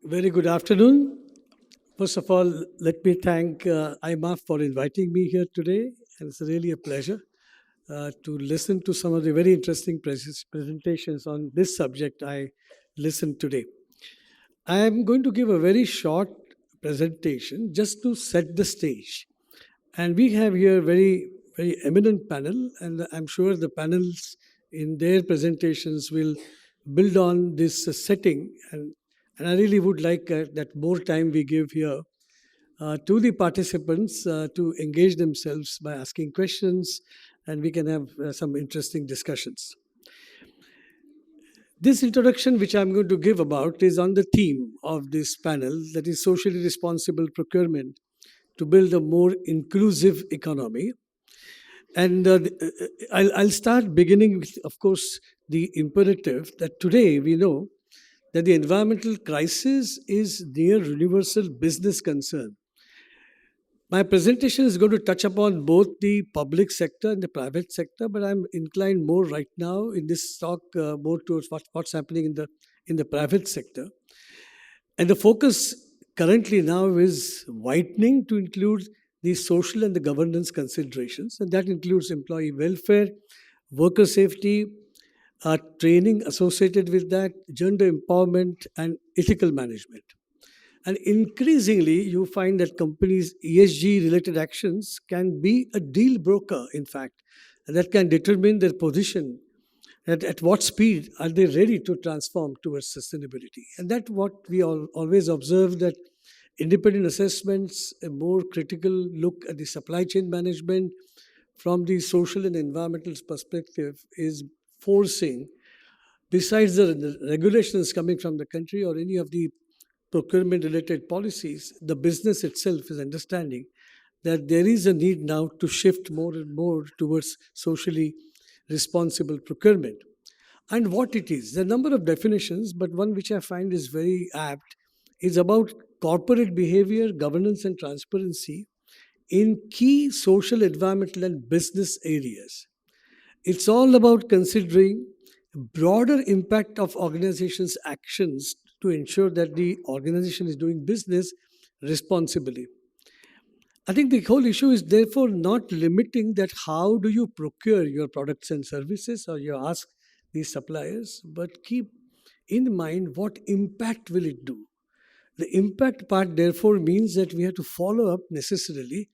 Very good afternoon. First of all, let me thank IMAF for inviting me here today. And it's really a pleasure to listen to some of the very interesting presentations on this subject I listened today. I am going to give a very short presentation just to set the stage. And we have here very eminent panel, and I'm sure the panels in their presentations will build on this setting. And I really would like that more time we give here to the participants to engage themselves by asking questions, and we can have some interesting discussions. This introduction, which I'm going to give about, is on the theme of this panel, that is socially responsible procurement to build a more inclusive economy. And I'll start beginning with, of course, the imperative that today we know that the environmental crisis is near universal business concern. My presentation is going to touch upon both the public sector and the private sector, but I'm inclined more right now in this talk more towards what's happening in the private sector. And the focus currently now is widening to include the social and the governance considerations, and that includes employee welfare, worker safety, training associated with that, gender empowerment, and ethical management. And increasingly, you find that companies' ESG related actions can be a deal broker, in fact, and that can determine their position. At what speed are they ready to transform towards sustainability? And that's what we always observe, that independent assessments, a more critical look at the supply chain management from the social and environmental perspective is forcing, besides the regulations coming from the country or any of the procurement related policies, the business itself is understanding that there is a need now to shift more and more towards socially responsible procurement. And what it is, there are a number of definitions, but one which I find is very apt is about corporate behavior, governance, and transparency in key social, environmental, and business areas. It's all about considering broader impact of organizations' actions to ensure that the organization is doing business responsibly. I think the whole issue is therefore not limiting that how do you procure your products and services or you ask these suppliers, but keep in mind what impact will it do. The impact part therefore means that we have to follow up necessarily,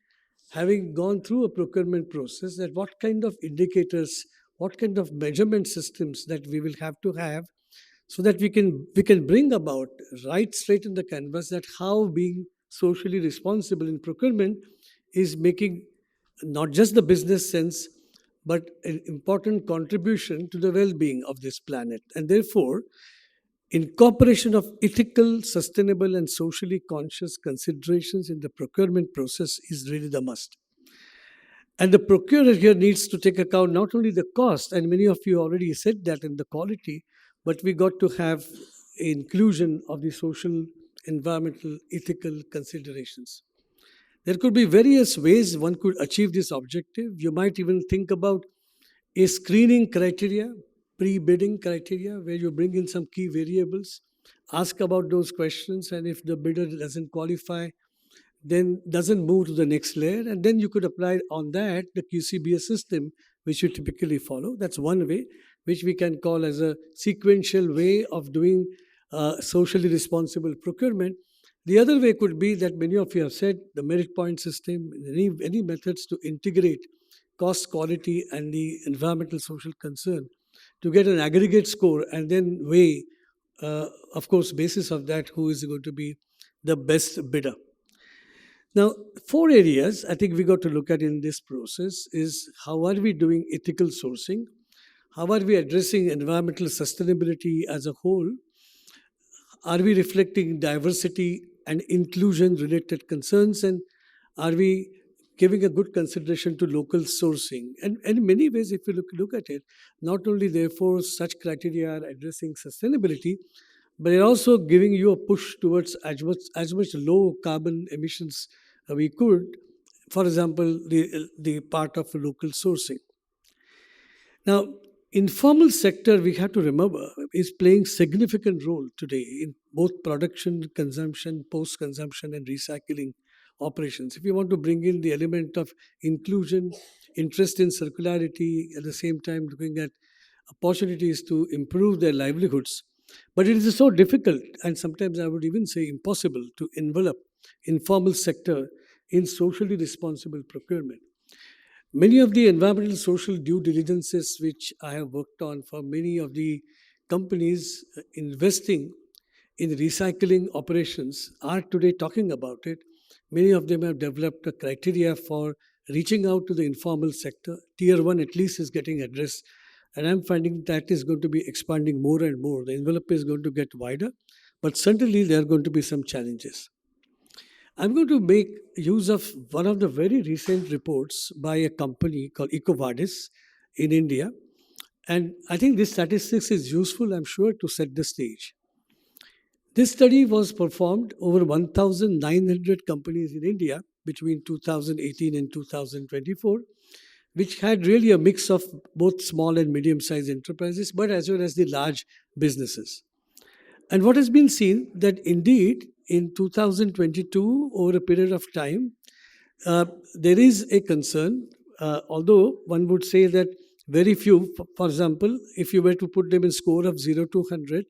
having gone through a procurement process, that what kind of indicators, what kind of measurement systems that we will have to have, so that we can bring about right straight in the canvas that how being socially responsible in procurement is making not just the business sense, but an important contribution to the well-being of this planet. And therefore, incorporation of ethical, sustainable, and socially conscious considerations in the procurement process is really the must. And the procurer here needs to take account not only the cost, and many of you already said that, in the quality, but we got to have inclusion of the social, environmental, ethical considerations. There could be various ways one could achieve this objective. You might even think about a screening criteria, pre-bidding criteria, where you bring in some key variables, ask about those questions, and if the bidder doesn't qualify, then doesn't move to the next layer, and then you could apply on that the QCBS system, which you typically follow. That's one way, which we can call as a sequential way of doing socially responsible procurement. The other way could be that many of you have said the merit point system, any methods to integrate cost, quality, and the environmental social concern to get an aggregate score and then weigh, of course, basis of that, who is going to be the best bidder. Now, four areas I think we got to look at in this process is how are we doing ethical sourcing? How are we addressing environmental sustainability as a whole? Are we reflecting diversity and inclusion related concerns? And are we giving a good consideration to local sourcing? And in many ways, if you look at it, not only therefore such criteria are addressing sustainability, but they're also giving you a push towards as much low carbon emissions we could. For example, the part of local sourcing. Now, Informal sector, we have to remember, is playing significant role today in both production, consumption, post-consumption, and recycling operations. If you want to bring in the element of inclusion, interest in circularity, at the same time looking at opportunities to improve their livelihoods. But it is so difficult, and sometimes I would even say impossible, to envelop informal sector in socially responsible procurement. Many of the environmental social due diligences which I have worked on for many of the companies investing in recycling operations are today talking about it. Many of them have developed a criteria for reaching out to the informal sector. Tier 1 at least is getting addressed. And I'm finding that is going to be expanding more and more. The envelope is going to get wider, but certainly there are going to be some challenges. I'm going to make use of one of the very recent reports by a company called EcoVadis in India. And I think this statistics is useful, I'm sure, to set the stage. This study was performed over 1,900 companies in India between 2018 and 2024, which had really a mix of both small and medium sized enterprises, but as well as the large businesses. And what has been seen that indeed in 2022, over a period of time, there is a concern, although one would say that very few, for example, if you were to put them in score of 0 to 100,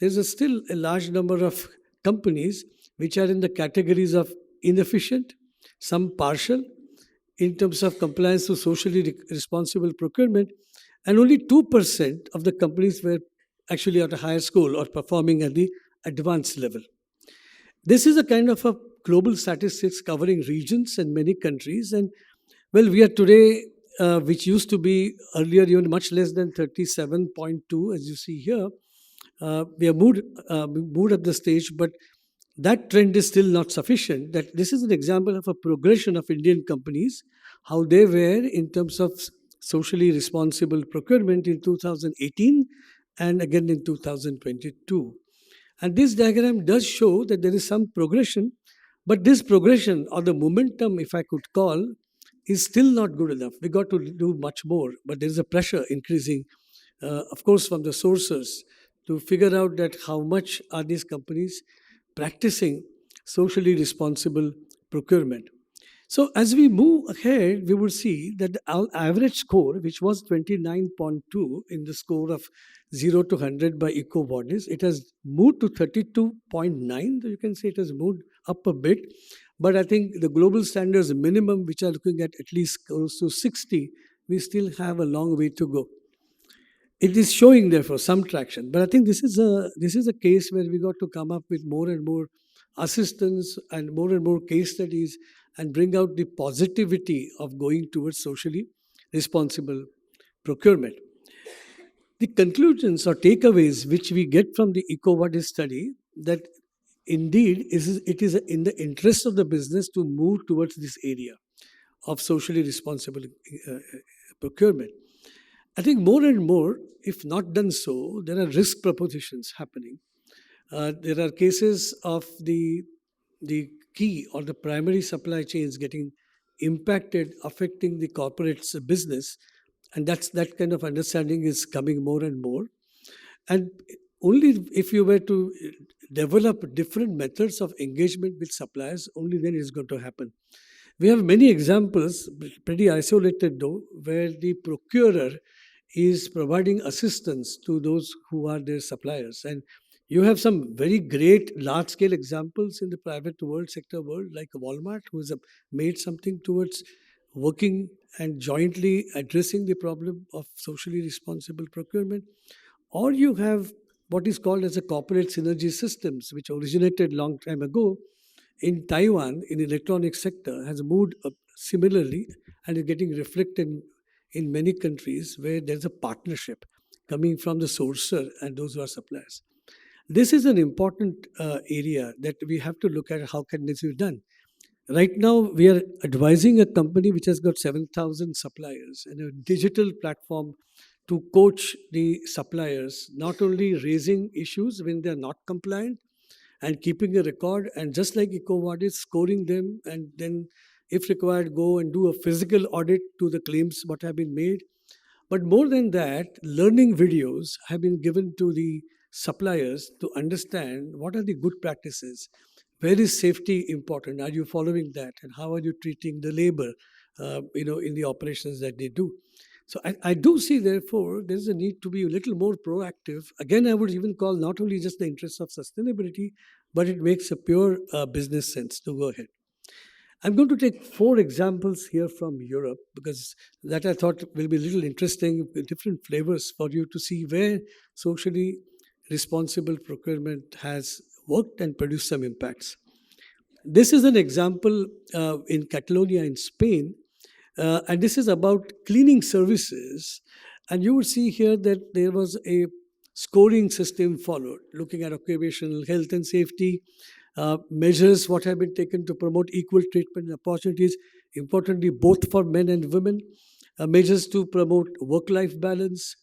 there's still a large number of companies which are in the categories of inefficient, some partial in terms of compliance to socially responsible procurement, and only 2% of the companies were actually at a higher score or performing at the advanced level. This is a kind of a global statistics covering regions and many countries. And well, we are today, which used to be earlier even much less than 37.2, as you see here. We have moved up the stage, but that trend is still not sufficient. That this is an example of a progression of Indian companies, how they were in terms of socially responsible procurement in 2018 and again in 2022. And this diagram does show that there is some progression, but this progression or the momentum, if I could call, is still not good enough. We got to do much more, but there is a pressure increasing, of course, from the sources to figure out that how much are these companies practicing socially responsible procurement. So as we move ahead, we will see that the average score, which was 29.2 in the score of 0 to 100 by EcoVadis, it has moved to 32.9. You can say it has moved up a bit. But I think the global standards minimum, which are looking at least close to 60, we still have a long way to go. It is showing therefore some traction, but I think this is a case where we got to come up with more and more assistance and more case studies and bring out the positivity of going towards socially responsible procurement. The conclusions or takeaways which we get from the EcoVadis study that indeed it is in the interest of the business to move towards this area of socially responsible uh, procurement. I think more and more, if not done so, there are risk propositions happening. There are cases of the key or the primary supply chains getting impacted, affecting the corporate's business, and that kind of understanding is coming more and more. And only if you were to develop different methods of engagement with suppliers, only then it's going to happen. We have many examples, pretty isolated though, where the procurer is providing assistance to those who are their suppliers. And you have some very great large scale examples in the private world, sector world, like Walmart, who has made something towards working and jointly addressing the problem of socially responsible procurement. Or you have what is called as a corporate synergy systems, which originated long time ago in Taiwan in electronic sector has moved up similarly and is getting reflected in many countries where there's a partnership coming from the sourcer and those who are suppliers. This is an important area that we have to look at how can this be done. Right now, we are advising a company which has got 7,000 suppliers and a digital platform to coach the suppliers, not only raising issues when they are not compliant, and keeping a record and just like EcoVadis, scoring them and then if required go and do a physical audit to the claims what have been made, But more than that, learning videos have been given to the suppliers to understand what are the good practices. Where is safety important? Are you following that? And how are you treating the labor, in the operations that they do? So I do see, therefore, there's a need to be a little more proactive. Again, I would even call not only just the interests of sustainability, but it makes a pure business sense to go ahead. I'm going to take four examples here from Europe because that I thought will be a little interesting, with different flavors for you to see where socially responsible procurement has worked and produced some impacts. This is an example in Catalonia in Spain, and this is about cleaning services. And you will see here that there was a scoring system followed, looking at occupational health and safety, measures what have been taken to promote equal treatment and opportunities, importantly, both for men and women, measures to promote work life balance,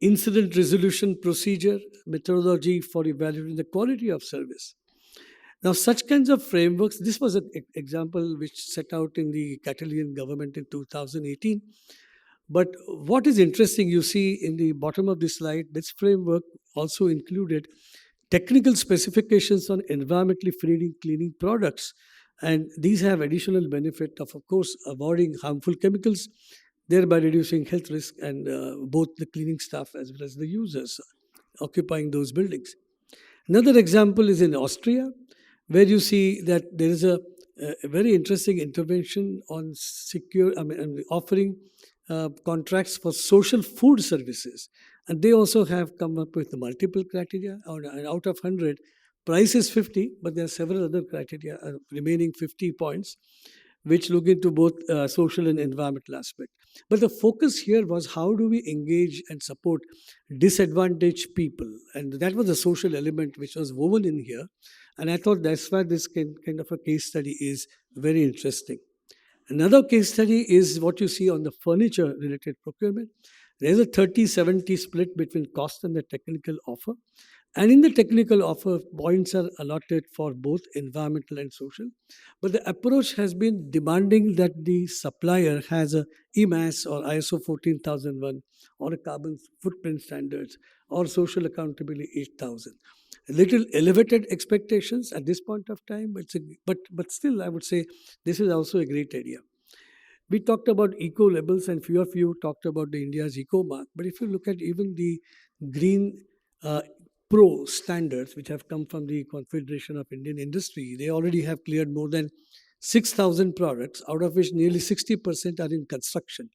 incident resolution procedure, methodology for evaluating the quality of service. Now, such kinds of frameworks, this was an example which set out in the Catalan government in 2018. But what is interesting, you see in the bottom of this slide, this framework also included technical specifications on environmentally friendly cleaning products. And these have additional benefit of course, avoiding harmful chemicals, thereby reducing health risk and both the cleaning staff as well as the users occupying those buildings. Another example is in Austria, where you see that there is a very interesting intervention on offering contracts for social food services. And they also have come up with multiple criteria. And out of 100, price is 50, but there are several other criteria, remaining 50 points, which look into both social and environmental aspect. But the focus here was how do we engage and support disadvantaged people, and that was the social element which was woven in here. And I thought that's why this kind of a case study is very interesting. Another case study is what you see on the furniture related procurement. There's a 30-70 split between cost and the technical offer. And in the technical offer, points are allotted for both environmental and social. But the approach has been demanding that the supplier has a EMAS or ISO 14001 or a carbon footprint standards or social accountability 8000. A little elevated expectations at this point of time, but still, I would say this is also a great area. We talked about eco labels, and few of you talked about the India's eco mark. But if you look at even the green uh, pro standards, which have come from the Confederation of Indian Industry, they already have cleared more than 6,000 products, out of which nearly 60% are in construction.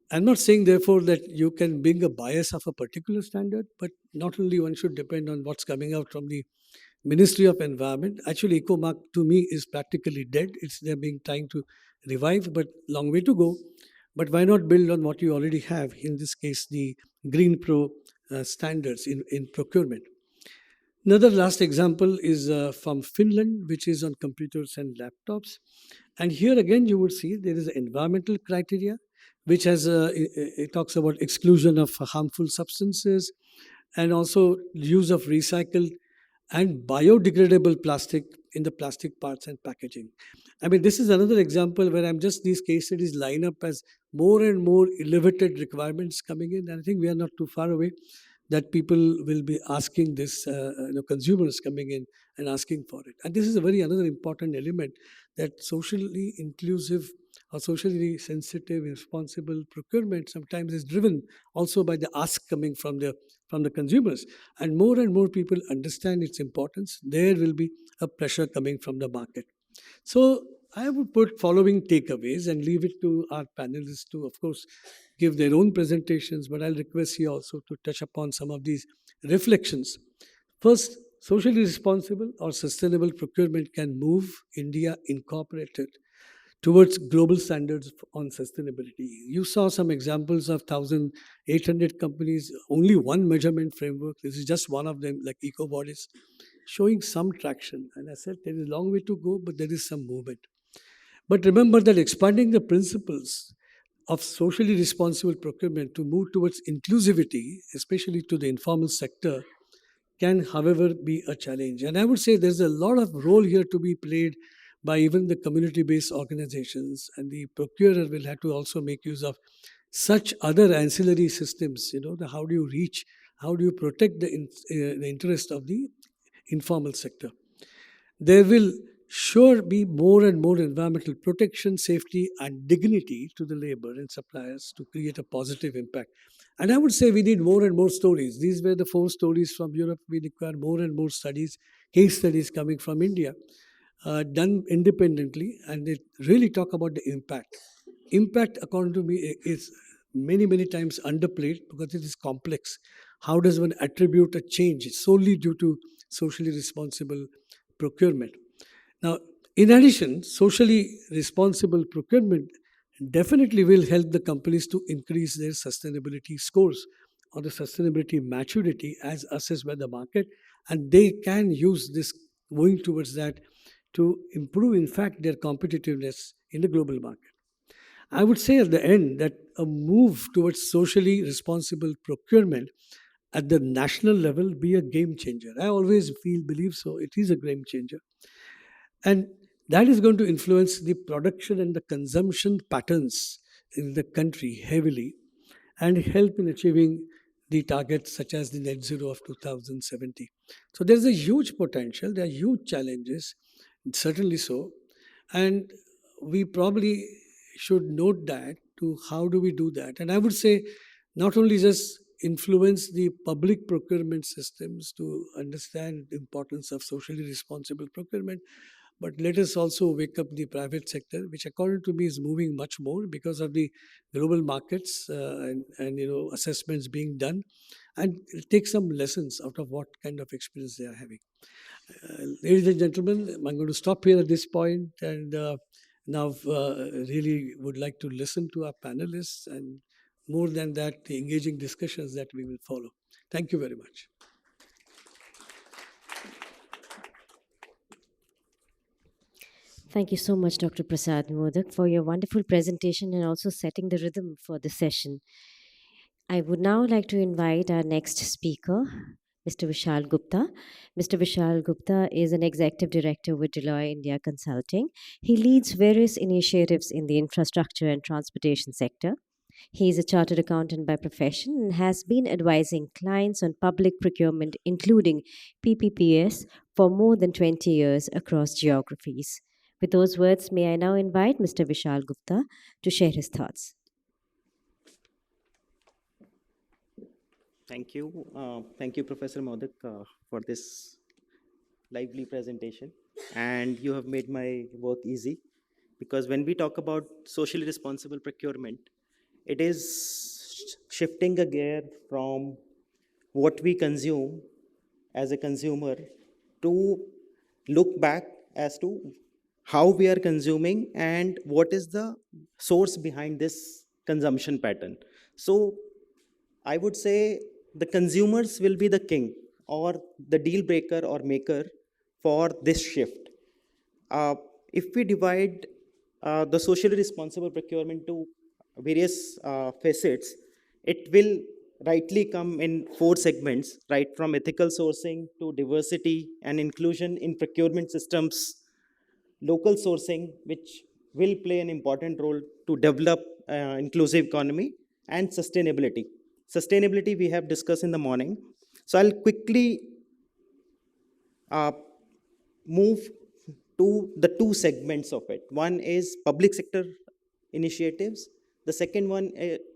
I'm not saying, therefore, that you can bring a bias of a particular standard, but not only one should depend on what's coming out from the Ministry of Environment. Actually, EcoMark to me is practically dead. It's they're being trying to revive, but long way to go. But why not build on what you already have? In this case, the Green Pro standards in procurement. Another last example is from Finland, which is on computers and laptops. And here again, you would see there is an environmental criteria, which has it talks about exclusion of harmful substances and also use of recycled and biodegradable plastic in the plastic parts and packaging. I mean, this is another example where I'm just these case studies line up as more and more elevated requirements coming in. And I think we are not too far away that people will be asking this, consumers coming in and asking for it. And this is a very another important element that socially inclusive or socially sensitive, responsible procurement sometimes is driven also by the ask coming from the consumers. And more people understand its importance. There will be a pressure coming from the market. So I would put following takeaways and leave it to our panelists to, of course, give their own presentations. But I'll request you also to touch upon some of these reflections. First, socially responsible or sustainable procurement can move India incorporated towards global standards on sustainability. You saw some examples of 1,800 companies, only one measurement framework. This is just one of them, like eco bodies, showing some traction. And I said there is a long way to go, but there is some movement. But remember that expanding the principles of socially responsible procurement to move towards inclusivity, especially to the informal sector, can, however, be a challenge. And I would say there's a lot of role here to be played by even the community based organizations, and the procurer will have to also make use of such other ancillary systems, how do you reach, how do you protect the interest of the informal sector? There will sure be more and more environmental protection, safety, and dignity to the labor and suppliers to create a positive impact. And I would say we need more and more stories. These were the four stories from Europe. We require more and more studies, case studies coming from India, done independently, and they really talk about the impact. Impact, according to me, is many, many times underplayed because it is complex. How does one attribute a change solely due to socially responsible procurement? Now, in addition, socially responsible procurement definitely will help the companies to increase their sustainability scores or the sustainability maturity as assessed by the market, and they can use this going towards that to improve, in fact, their competitiveness in the global market. I would say at the end that a move towards socially responsible procurement at the national level be a game changer. I always feel believe so. It is a game changer, and that is going to influence the production and the consumption patterns in the country heavily and help in achieving the targets such as the net zero of 2070. So there's a huge potential, there are huge challenges, certainly so. And we probably should note that to how do we do that. And I would say not only just influence the public procurement systems to understand the importance of socially responsible procurement, but let us also wake up the private sector, which according to me is moving much more because of the global markets and assessments being done, and take some lessons out of what kind of experience they are having. Ladies and gentlemen, I'm going to stop here at this point, and now really would like to listen to our panelists, and more than that, the engaging discussions that we will follow. Thank you very much. Thank you so much, Dr. Prasad Modak, for your wonderful presentation and also setting the rhythm for the session. I would now like to invite our next speaker, Mr. Vishal Gupta. Mr. Vishal Gupta is an executive director with Deloitte India Consulting. He leads various initiatives in the infrastructure and transportation sector. He is a chartered accountant by profession and has been advising clients on public procurement, including PPPS, for more than 20 years across geographies. With those words, may I now invite Mr. Vishal Gupta to share his thoughts. Thank you, Professor Modak, for this lively presentation. And you have made my work easy because when we talk about socially responsible procurement, it is shifting a gear from what we consume as a consumer to look back as to how we are consuming and what is the source behind this consumption pattern. So I would say the consumers will be the king or the deal breaker or maker for this shift. Uh, if we divide the socially responsible procurement to various facets, it will rightly come in four segments, right from ethical sourcing to diversity and inclusion in procurement systems, local sourcing, which will play an important role to develop inclusive economy, and sustainability. Sustainability we have discussed in the morning. So I'll quickly uh, move to the two segments of it. One is public sector initiatives. The second one,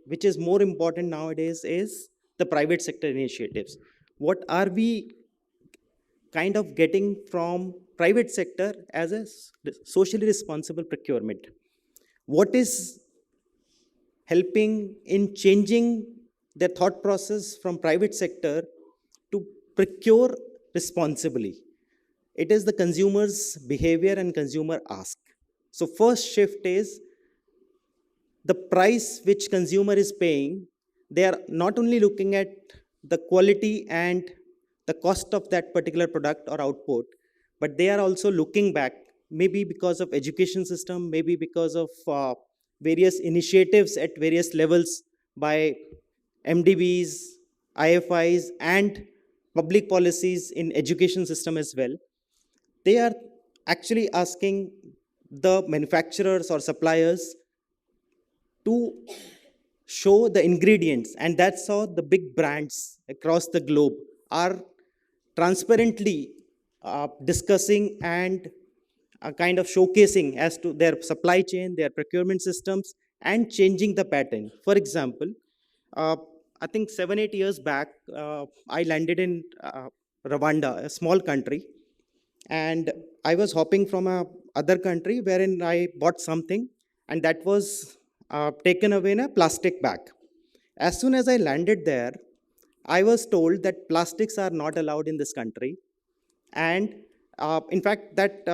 which is more important nowadays, is the private sector initiatives. What are we kind of getting from private sector as a socially responsible procurement? What is helping in changing their thought process from private sector to procure responsibly? It is the consumer's behavior and consumer ask. So first shift is the price which consumer is paying. They are not only looking at the quality and the cost of that particular product or output, but they are also looking back, maybe because of education system, maybe because of various initiatives at various levels by MDBs, IFIs, and public policies in education system as well. They are actually asking the manufacturers or suppliers to show the ingredients, and that's how the big brands across the globe are transparently discussing and kind of showcasing as to their supply chain, their procurement systems, and changing the pattern. For example, uh, I think 7 8 years back, I landed in Rwanda, a small country, and I was hopping from a other country wherein I bought something, and that was taken away in a plastic bag. As soon as I landed there, I was told that plastics are not allowed in this country, and in fact, that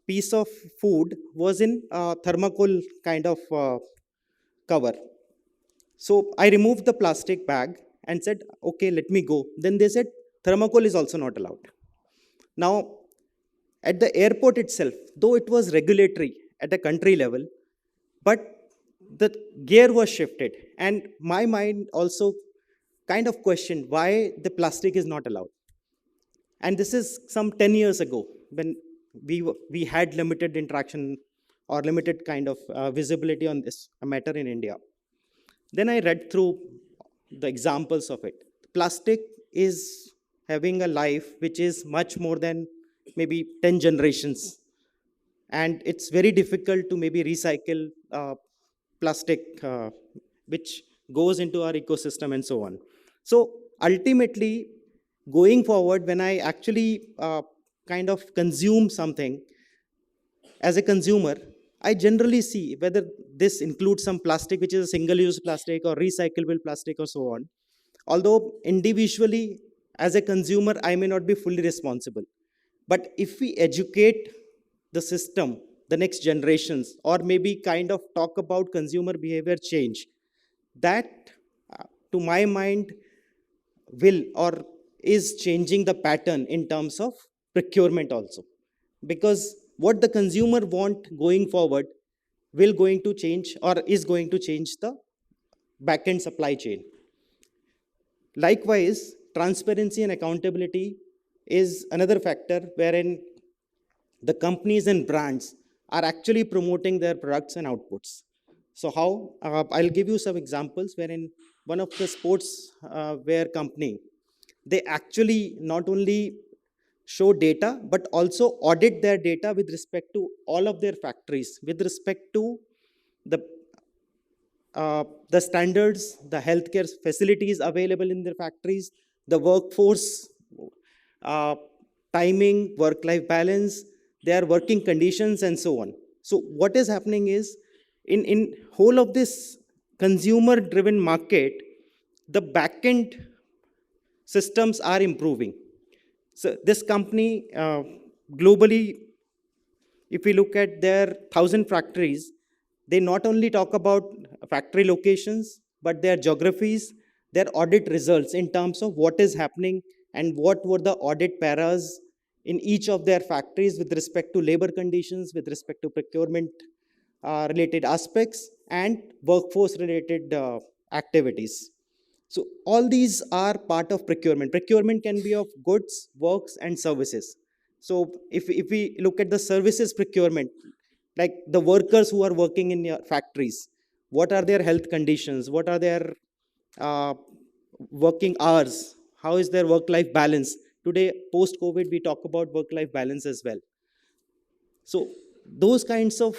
piece of food was in thermocol kind of cover. So I removed the plastic bag and said, "Okay, let me go." Then they said, "Thermocol is also not allowed." Now, at the airport itself, though it was regulatory at a country level, but the gear was shifted, and my mind also kind of questioned why the plastic is not allowed. And this is some 10 years ago when we had limited interaction or limited kind of visibility on this matter in India. Then I read through the examples of it. Plastic is having a life which is much more than maybe 10 generations, and it's very difficult to maybe recycle plastic which goes into our ecosystem and so on. So ultimately, going forward, when I actually kind of consume something as a consumer, I generally see whether this includes some plastic which is a single use plastic or recyclable plastic or so on. Although individually, as a consumer, I may not be fully responsible. But if we educate the system, the next generations, or maybe kind of talk about consumer behavior change, that, to my mind, will or is changing the pattern in terms of procurement also. Because what the consumer want going forward will going to change or is going to change the back-end supply chain. Likewise, transparency and accountability is another factor wherein the companies and brands are actually promoting their products and outputs. So how? I'll give you some examples wherein one of the sports wear company, they actually not only show data but also audit their data with respect to all of their factories, with respect to the the standards, the healthcare facilities available in their factories, the workforce, uh, timing, work-life balance, their working conditions, and so on. So what is happening is, in whole of this consumer-driven market, the back-end systems are improving. So this company globally, if we look at their 1,000 factories, they not only talk about factory locations, but their geographies, their audit results in terms of what is happening and what were the audit paras in each of their factories with respect to labor conditions, with respect to procurement related aspects, and workforce related activities. So all these are part of procurement. Procurement can be of goods, works, and services. So if we look at the services procurement, like the workers who are working in your factories, what are their health conditions? What are their uh, working hours? How is their work-life balance? Today, post-COVID, we talk about work-life balance as well. So those kinds of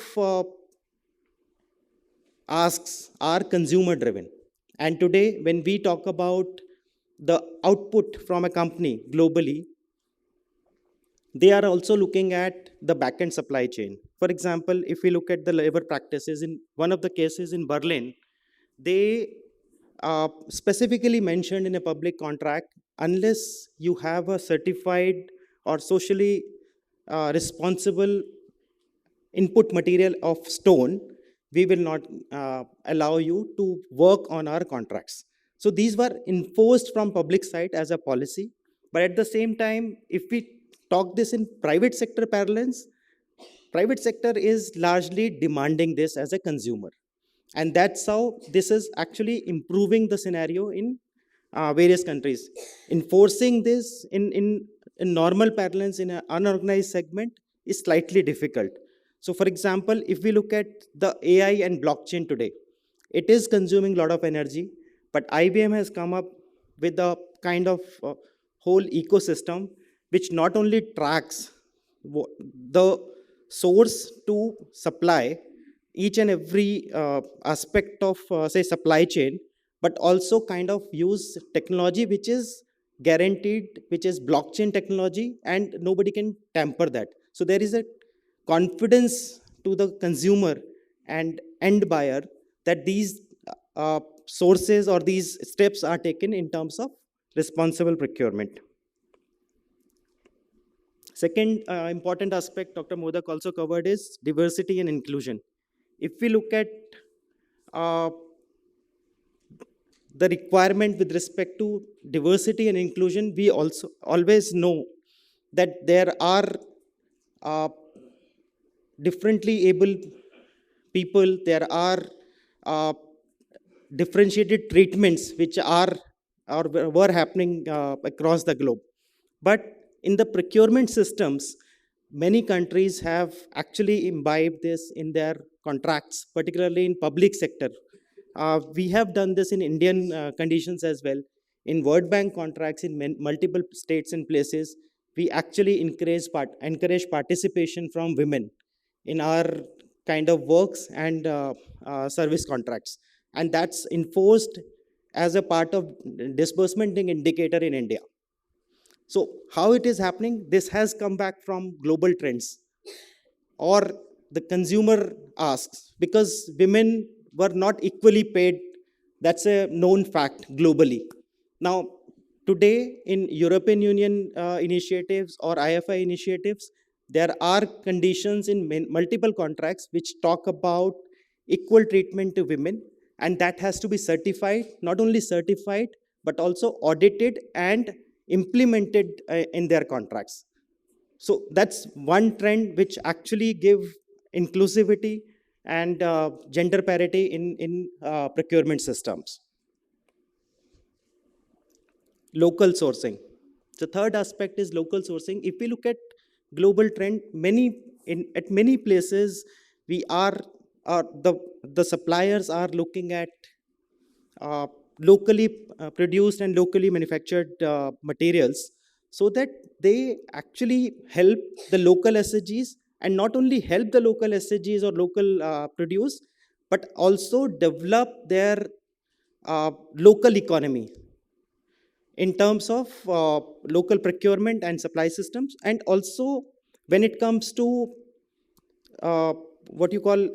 asks are consumer driven. And today, when we talk about the output from a company globally, they are also looking at the back-end supply chain. For example, if we look at the labor practices, in one of the cases in Berlin, they specifically mentioned in a public contract, unless you have a certified or socially responsible input material of stone, we will not allow you to work on our contracts. So these were enforced from public side as a policy. But at the same time, if we talk this in private sector parlance, private sector is largely demanding this as a consumer. And that's how this is actually improving the scenario in various countries. Enforcing this in normal parlance in an unorganized segment is slightly difficult. So for example, if we look at the AI and blockchain today, It is consuming a lot of energy, but IBM has come up with a kind of whole ecosystem which not only tracks the source to supply each and every aspect of, say, supply chain, but also kind of use technology which is guaranteed, which is blockchain technology, and nobody can tamper that. So there is a confidence to the consumer and end buyer that these sources or these steps are taken in terms of responsible procurement. Second important aspect Dr. Modak also covered is diversity and inclusion. If we look at uh, the requirement with respect to diversity and inclusion, we also always know that there are uh, differently able people, there are uh, differentiated treatments which are or were happening across the globe. But in the procurement systems, many countries have actually imbibed this in their contracts, particularly in public sector. We have done this in Indian conditions as well. In World Bank contracts in multiple states and places, we actually encourage participation from women in our kind of works and service contracts. And that's enforced as a part of disbursement indicator in India. So how it is happening? This has come back from global trends, or the consumer asks, because women were not equally paid. That's a known fact globally. Now, today in European Union initiatives or IFI initiatives, there are conditions in multiple contracts which talk about equal treatment to women, and that has to be certified, not only certified, but also audited and implemented in their contracts. So that's one trend which actually give inclusivity and gender parity in procurement systems. Local sourcing. The third aspect is local sourcing. If we look at global trend, at many places, we are the suppliers are looking at uh, locally produced and locally manufactured materials, so that they actually help the local SHGs, and not only help the local SHGs or local produce, but also develop their local economy in terms of local procurement and supply systems. And also when it comes to what you call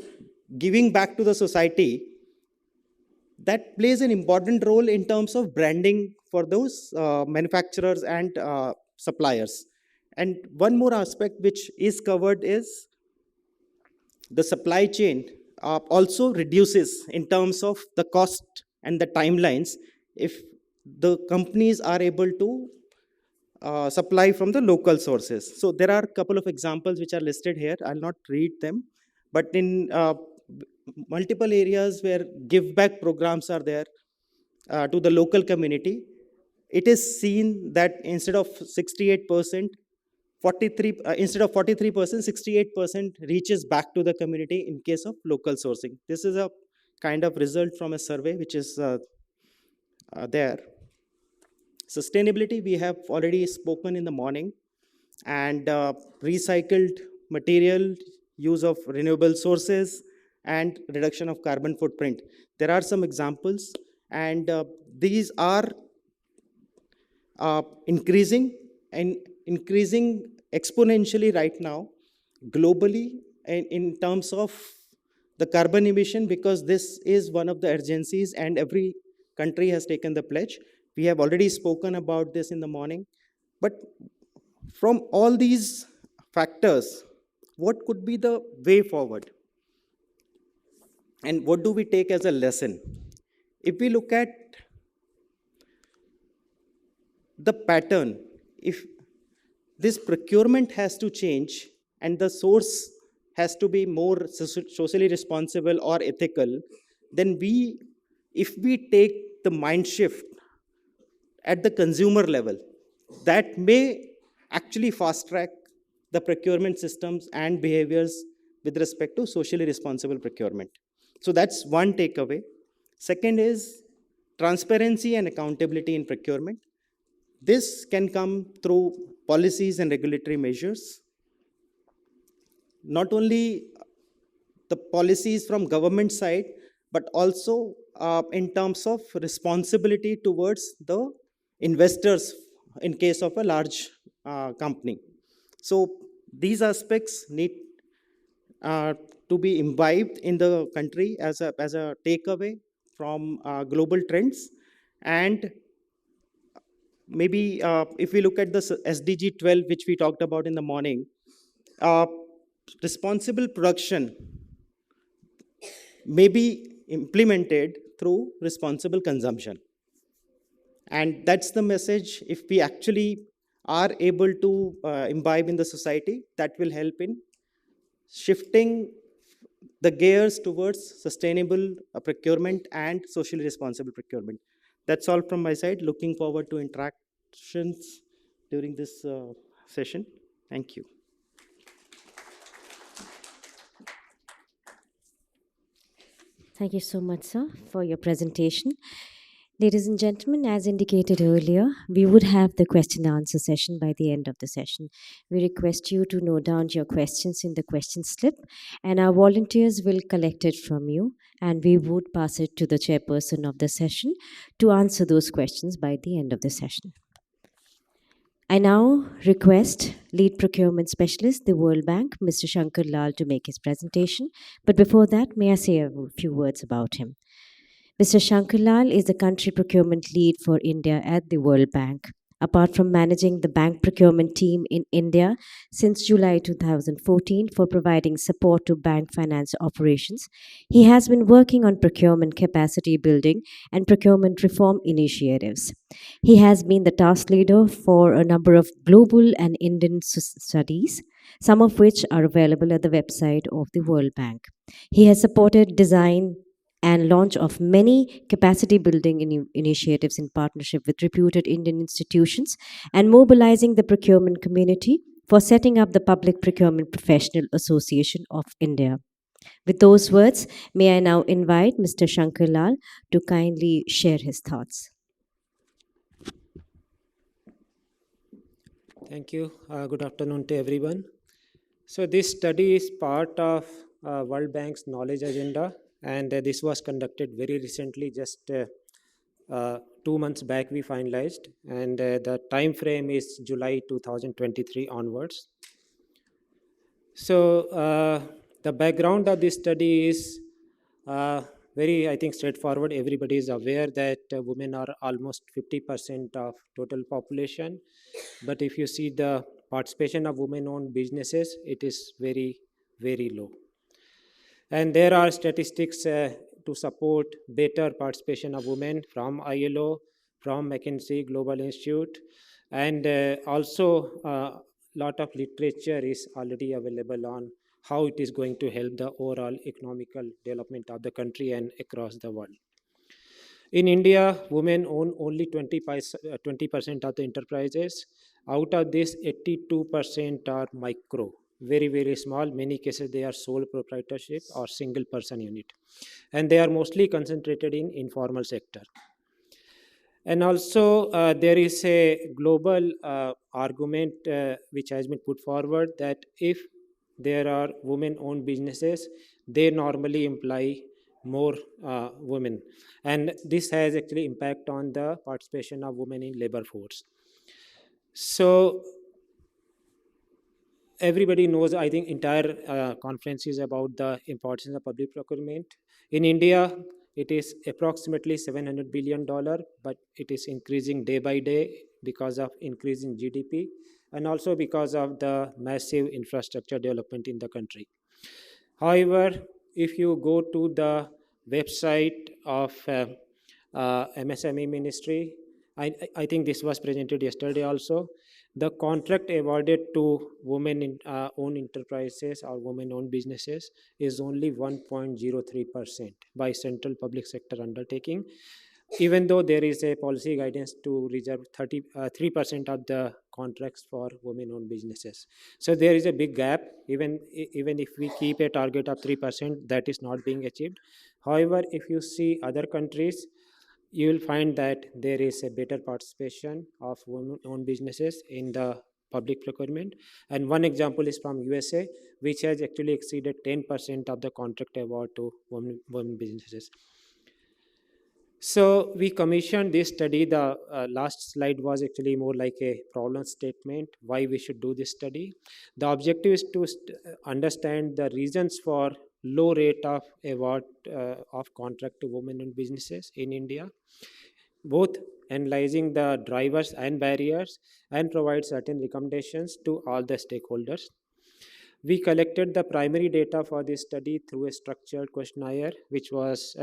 giving back to the society, that plays an important role in terms of branding for those manufacturers and suppliers. And one more aspect which is covered is the supply chain also reduces in terms of the cost and the timelines if the companies are able to supply from the local sources. So there are a couple of examples which are listed here. I'll not read them, but in multiple areas where give back programs are there to the local community, it is seen that instead of 68%, 43%, 68% reaches back to the community in case of local sourcing. This is a kind of result from a survey which is there. Sustainability, we have already spoken in the morning, and recycled material, use of renewable sources, and reduction of carbon footprint. There are some examples, and these are increasing and increasing exponentially right now globally in terms of the carbon emission, because this is one of the urgencies and every country has taken the pledge. We have already spoken about this in the morning. But from all these factors, what could be the way forward? And what do we take as a lesson? If we look at the pattern, if this procurement has to change and the source has to be more socially responsible or ethical, then if we take the mind shift at the consumer level, that may actually fast track the procurement systems and behaviors with respect to socially responsible procurement. So that's one takeaway. Second is transparency and accountability in procurement. This can come through policies and regulatory measures. Not only the policies from government side, but also in terms of responsibility towards the investors in case of a large company. So these aspects need uh, to be imbibed in the country as a takeaway from global trends. And maybe if we look at the SDG 12, which we talked about in the morning, uh, responsible production may be implemented through responsible consumption. And that's the message. If we actually are able to imbibe in the society, that will help in shifting the gears towards sustainable procurement and socially responsible procurement. That's all from my side. Looking forward to interactions during this session. Thank you. Thank you so much, sir, for your presentation. Ladies and gentlemen, as indicated earlier, we would have the question and answer session by the end of the session. We request you to note down your questions in the question slip, and our volunteers will collect it from you, and we would pass it to the chairperson of the session to answer those questions by the end of the session. I now request Lead Procurement Specialist, the World Bank, Mr. Shankar Lal, to make his presentation. But before that, may I say a few words about him? Mr. Shankar Lal is the country procurement lead for India at the World Bank. Apart from managing the bank procurement team in India since July 2014 for providing support to bank finance operations, he has been working on procurement capacity building and procurement reform initiatives. He has been the task leader for a number of global and Indian studies, some of which are available at the website of the World Bank. He has supported design and launch of many capacity building initiatives in partnership with reputed Indian institutions and mobilizing the procurement community for setting up the Public Procurement Professional Association of India. With those words, may I now invite Mr. Shankar Lal to kindly share his thoughts. Thank you. Good afternoon to everyone. So this study is part of World Bank's knowledge agenda, and this was conducted very recently, just 2 months back we finalized, and the time frame is July 2023 onwards. So the background of this study is very, I think, straightforward. Everybody is aware that women are almost 50% of total population. But if you see the participation of women-owned businesses, it is very, very low. And there are statistics to support better participation of women from ILO, from McKinsey Global Institute, and also a lot of literature is already available on how it is going to help the overall economical development of the country and across the world. In India, women own only 20% of the enterprises. Out of this, 82% are micro, very, very small. Many cases, they are sole proprietorship or single person unit. And they are mostly concentrated in informal sector. And also, there is a global argument which has been put forward that if there are women-owned businesses, they normally imply more women. And this has actually impact on the participation of women in labor force. So everybody knows, I think, entire conference is about the importance of public procurement. In India, it is approximately $700 billion, but it is increasing day by day because of increasing GDP and also because of the massive infrastructure development in the country. However, if you go to the website of MSME Ministry, I think this was presented yesterday also, the contract awarded to women in owned enterprises or women-owned businesses is only 1.03% by central public sector undertaking, even though there is a policy guidance to reserve 3% of the contracts for women-owned businesses. So there is a big gap. Even if we keep a target of 3%, that is not being achieved. However, if you see other countries, you will find that there is a better participation of women-owned businesses in the public procurement. And one example is from USA, which has actually exceeded 10% of the contract award to women businesses. So we commissioned this study. The last slide was actually more like a problem statement, why we should do this study. The objective is to understand the reasons for low rate of award of contract to women-owned businesses in India, both analyzing the drivers and barriers, and provide certain recommendations to all the stakeholders. We collected the primary data for this study through a structured questionnaire, which was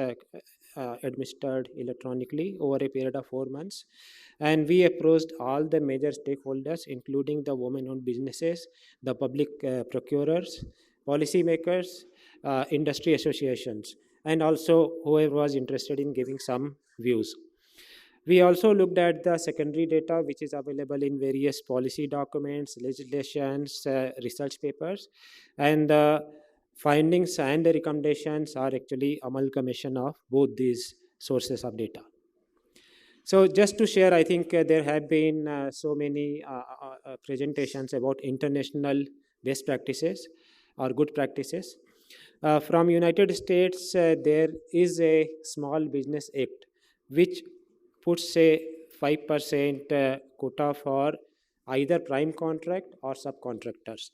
administered electronically over a period of 4 months. And we approached all the major stakeholders, including the women-owned businesses, the public procurers, policymakers, industry associations, and also whoever was interested in giving some views. We also looked at the secondary data, which is available in various policy documents, legislations, research papers, and the findings and the recommendations are actually amalgamation of both these sources of data. So just to share, I think there have been so many presentations about international best practices or good practices. From United States, there is a Small Business Act, which puts a 5% quota for either prime contract or subcontractors,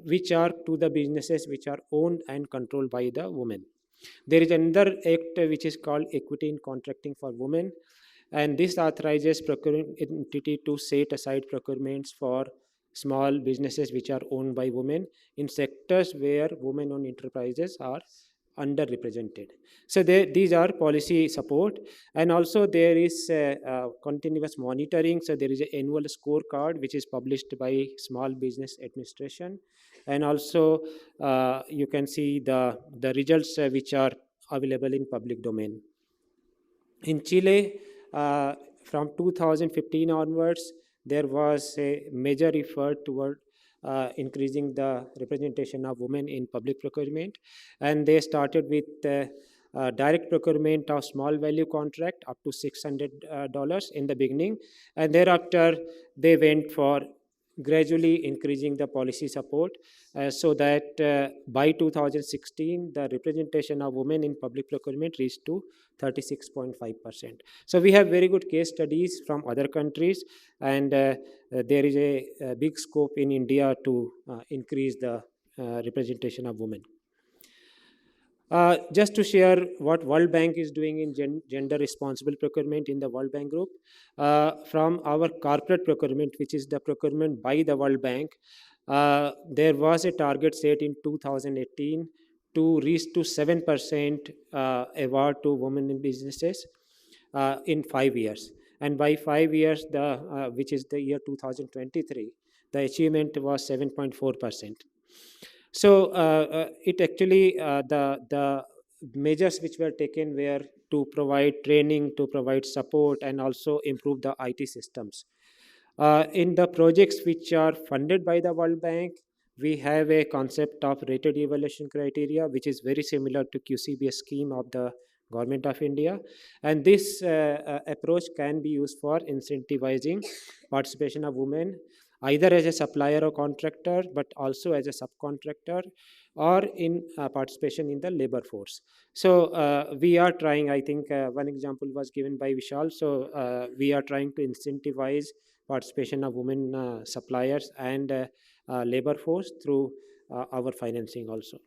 which are to the businesses which are owned and controlled by the women. There is another act which is called Equity in Contracting for Women, and this authorizes procuring entity to set aside procurements for small businesses which are owned by women in sectors where women-owned enterprises are underrepresented. So these are policy support, and also there is continuous monitoring. So there is an annual scorecard which is published by Small Business Administration, and also you can see the results which are available in public domain. In Chile, from 2015 onwards, there was a major effort toward increasing the representation of women in public procurement, and they started with direct procurement of small value contract up to $600 in the beginning, and thereafter they went for gradually increasing the policy support, so that by 2016 the representation of women in public procurement reached to 36.5%. So we have very good case studies from other countries, and there is a big scope in India to increase the representation of women. Just to share what World Bank is doing in gender responsible procurement in the World Bank group, from our corporate procurement, which is the procurement by the World Bank, there was a target set in 2018 to reach to 7% award to women in businesses in 5 years. And by 5 years, which is the year 2023, the achievement was 7.4%. So it actually, the measures which were taken were to provide training, to provide support, and also improve the IT systems. In the projects which are funded by the World Bank, we have a concept of rated evaluation criteria, which is very similar to QCBS scheme of the Government of India. And this approach can be used for incentivizing participation of women, either as a supplier or contractor, but also as a subcontractor, or in participation in the labor force. So we are trying, I think one example was given by Vishal. So we are trying to incentivize participation of women suppliers and labor force through our financing also.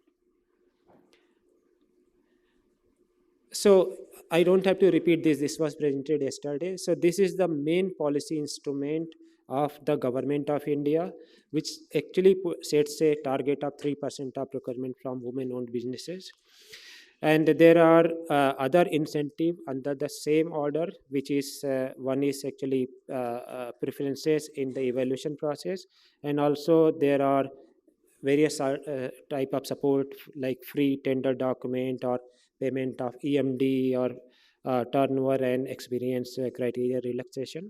So I don't have to repeat this. This was presented yesterday. So this is the main policy instrument of the Government of India, which actually sets a target of 3% of procurement from women-owned businesses. And there are other incentive under the same order, which is one is actually preferences in the evaluation process, and also there are various type of support like free tender document or payment of EMD or turnover and experience criteria relaxation.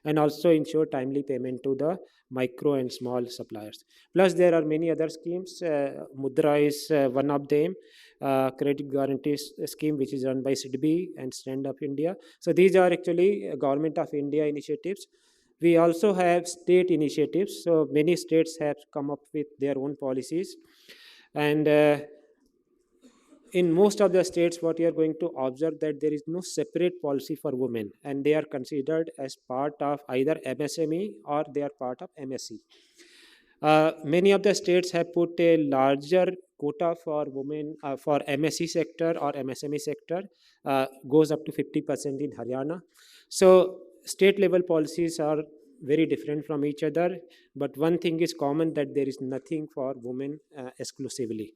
and also ensure timely payment to the micro and small suppliers. Plus, there are many other schemes. Mudra is one of them. Credit guarantee scheme, which is run by SIDBI and Stand Up India. So these are actually Government of India initiatives. We also have state initiatives. So many states have come up with their own policies, and in most of the states, what you are going to observe that there is no separate policy for women, and they are considered as part of either MSME or they are part of MSE. Many of the states have put a larger quota for women for MSE sector or MSME sector, goes up to 50% in Haryana. So state level policies are very different from each other, but one thing is common, that there is nothing for women exclusively.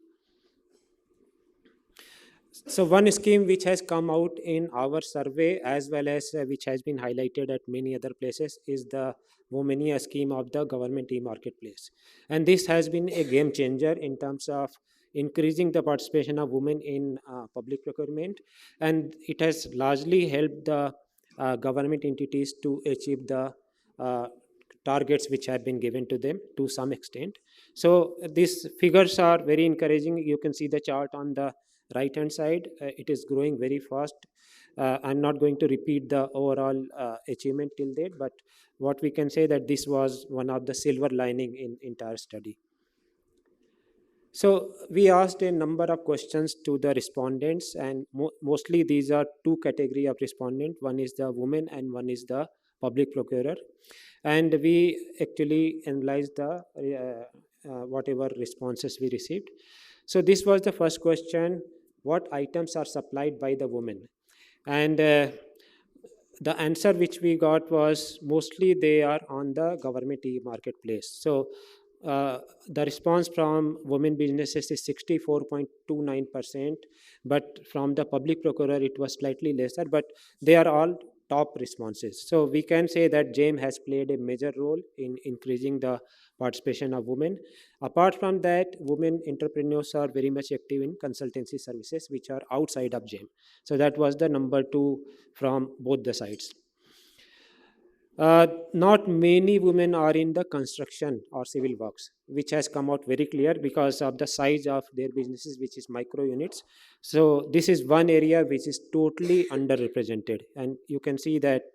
So one scheme which has come out in our survey, as well as which has been highlighted at many other places, is the Womania scheme of the government e-marketplace. And this has been a game changer in terms of increasing the participation of women in public procurement, and it has largely helped the government entities to achieve the targets which have been given to them to some extent. So these figures are very encouraging. You can see the chart on the right hand side. It is growing very fast. I'm not going to repeat the overall achievement till date, but what we can say that this was one of the silver lining in entire study. So we asked a number of questions to the respondents, and mostly these are two category of respondent. One is the woman and one is the public procurer, and we actually analyzed the whatever responses we received. So this was the first question: what items are supplied by the women? And the answer which we got was mostly they are on the government e-marketplace. So the response from women businesses is 64.29%, but from the public procurer it was slightly lesser, but they are all top responses. So we can say that JAME has played a major role in increasing the participation of women. Apart from that, women entrepreneurs are very much active in consultancy services which are outside of JAME. So that was the number 2 from both the sides. Not many women are in the construction or civil works, which has come out very clear because of the size of their businesses, which is micro units. So this is one area which is totally underrepresented, and you can see that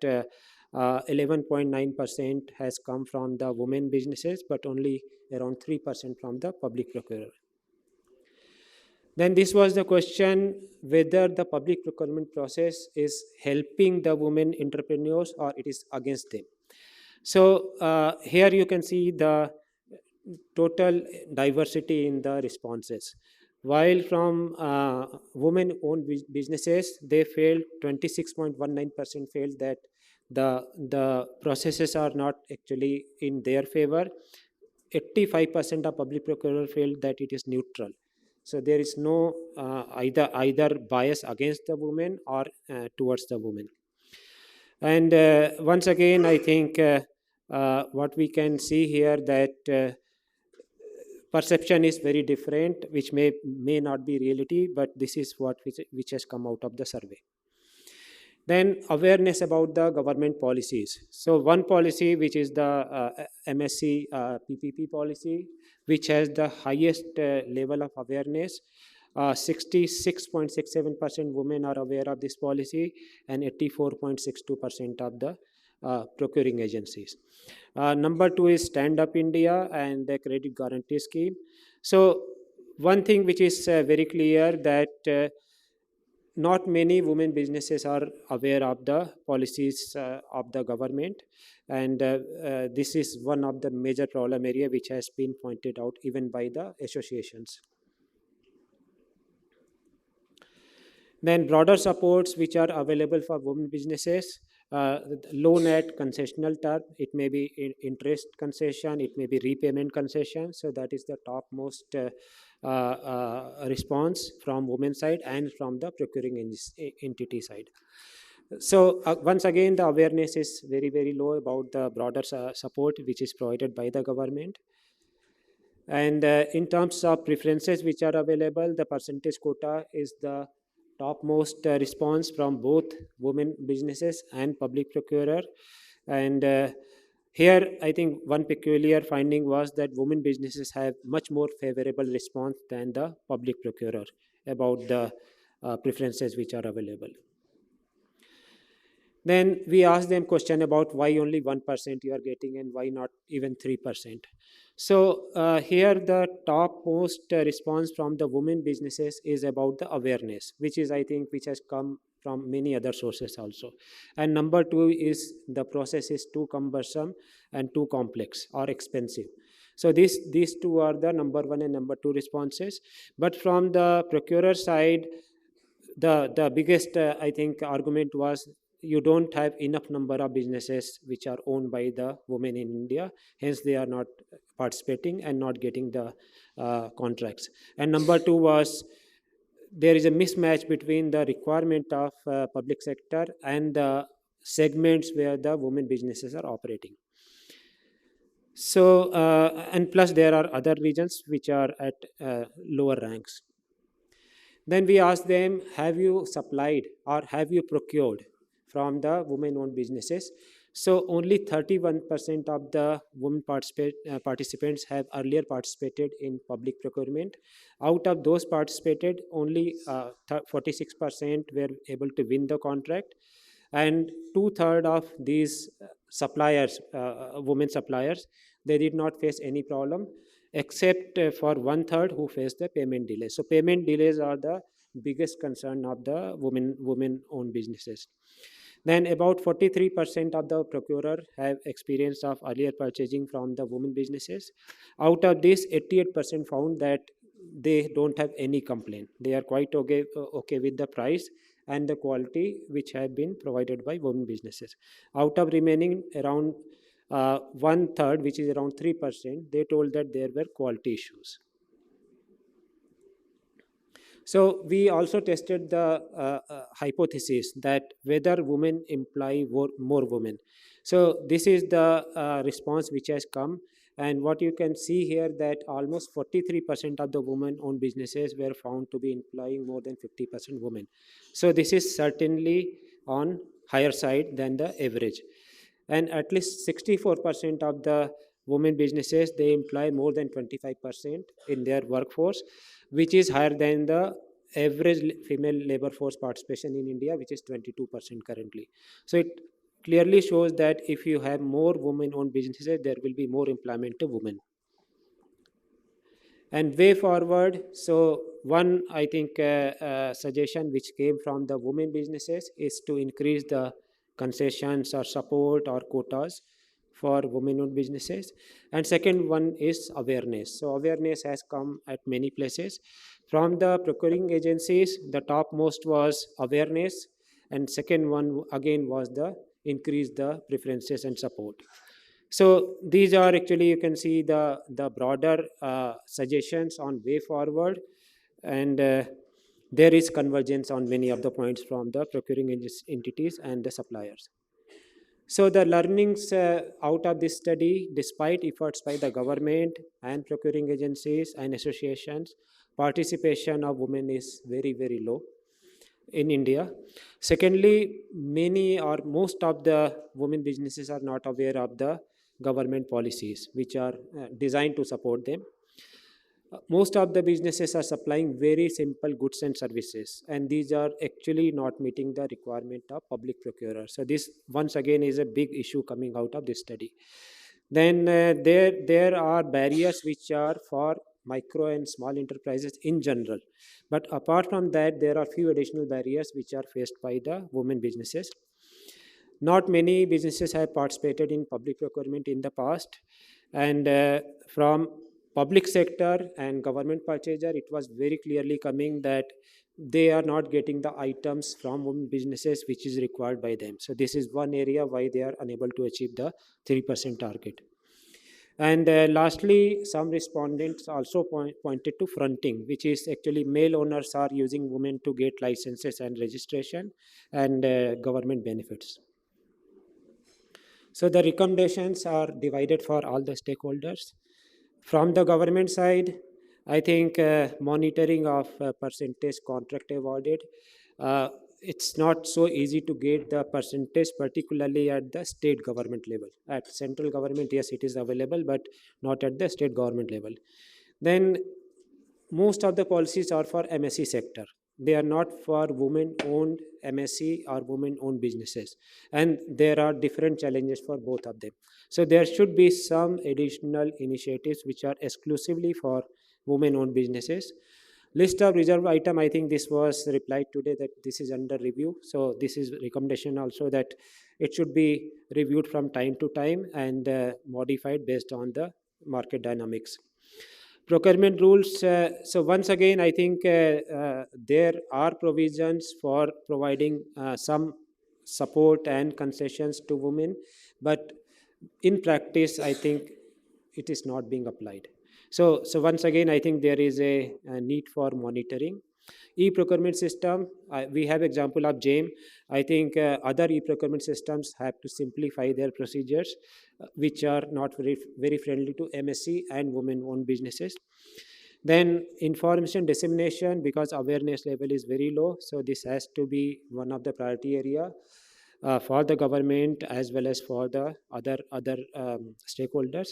11.9% has come from the women businesses, but only around 3% from the public procurer. Then this was the question whether the public procurement process is helping the women entrepreneurs or it is against them. So here you can see the total diversity in the responses. While from women-owned businesses, they failed, 26.19% failed that the processes are not actually in their favor. 85% of public procurer failed that it is neutral. So there is no either bias against the women or towards the women. And once again, I think what we can see here that perception is very different, which may not be reality, but this is what which has come out of the survey. Then awareness about the government policies. So one policy, which is the MSc PPP policy, which has the highest level of awareness. 66.67% women are aware of this policy, and 84.62% of the procuring agencies. Number 2 is Stand Up India and the credit guarantee scheme. So one thing which is very clear that not many women businesses are aware of the policies of the government, and this is one of the major problem area which has been pointed out even by the associations. Then broader supports which are available for women businesses. Loan at concessional term, it may be interest concession, it may be repayment concession. So that is the topmost response from women's side and from the procuring entity side. So once again, the awareness is very, very low about the broader support which is provided by the government. And in terms of preferences which are available, the percentage quota is the topmost response from both women businesses and public procurer. And here, I think one peculiar finding was that women businesses have much more favorable response than the public procurer about the preferences which are available. Then we asked them question about why only 1% you are getting and why not even 3%. So here the topmost response from the women businesses is about the awareness, which is I think which has come from many other sources also. And number two is the process is too cumbersome and too complex or expensive. So these two are the number one and number two responses. But from the procurer side, the biggest I think argument was you don't have enough number of businesses which are owned by the women in India, hence they are not participating and not getting the contracts. And number two was there is a mismatch between the requirement of public sector and the segments where the women businesses are operating. So and plus there are other regions which are at lower ranks. Then we asked them, have you supplied or have you procured from the women-owned businesses? So only 31% of the women participants have earlier participated in public procurement. Out of those participated, only 46% were able to win the contract, and two-thirds of these suppliers, women suppliers, they did not face any problem except for one-third who faced the payment delays. So payment delays are the biggest concern of the women-owned businesses. Then about 43% of the procurer have experience of earlier purchasing from the women businesses. Out of this, 88% found that they don't have any complaint. They are quite okay with the price and the quality which have been provided by women businesses. Out of remaining around one third, which is around 3%, they told that there were quality issues. So we also tested the hypothesis that whether women imply more women. So this is the response which has come. And what you can see here that almost 43% of the women-owned businesses were found to be employing more than 50% women. So this is certainly on higher side than the average. And at least 64% of the women businesses, they employ more than 25% in their workforce, which is higher than the average female labor force participation in India, which is 22% currently. So it clearly shows that if you have more women-owned businesses, there will be more employment to women. And way forward, so one, I think, suggestion which came from the women businesses is to increase the concessions or support or quotas for women-owned businesses. And second one is awareness. So awareness has come at many places. From the procuring agencies, the topmost was awareness, and second one again was the increase the preferences and support. So these are actually, you can see the broader suggestions on way forward, and there is convergence on many of the points from the procuring entities and the suppliers. So the learnings out of this study, despite efforts by the government and procuring agencies and associations, participation of women is very, very low in India. Secondly, many or most of the women businesses are not aware of the government policies which are designed to support them. Most of the businesses are supplying very simple goods and services, and these are actually not meeting the requirement of public procurers. So this once again is a big issue coming out of this study. Then there are barriers which are for micro and small enterprises in general, but apart from that, there are few additional barriers which are faced by the women businesses. Not many businesses have participated in public procurement in the past, and from public sector and government purchaser, it was very clearly coming that they are not getting the items from women businesses which is required by them. So this is one area why they are unable to achieve the 3% target. And lastly, some respondents also pointed to fronting, which is actually male owners are using women to get licenses and registration and government benefits. So the recommendations are divided for all the stakeholders. From the government side, I think monitoring of percentage contract awarded, it's not so easy to get the percentage, particularly at the state government level. At central government, yes, it is available, but not at the state government level. Then most of the policies are for MSE sector. They are not for women-owned MSE or women-owned businesses, and there are different challenges for both of them. So there should be some additional initiatives which are exclusively for women-owned businesses. List of reserve item, I think this was replied today that this is under review. So this is recommendation also that it should be reviewed from time to time and modified based on the market dynamics. Procurement rules. So once again, I think there are provisions for providing some support and concessions to women, but in practice, I think it is not being applied. So once again, I think there is a need for monitoring. E-procurement system, we have example of JAME. I think other e-procurement systems have to simplify their procedures, which are not very friendly to MSC and women-owned businesses. Then information dissemination, because awareness level is very low, so this has to be one of the priority area for the government as well as for the other stakeholders.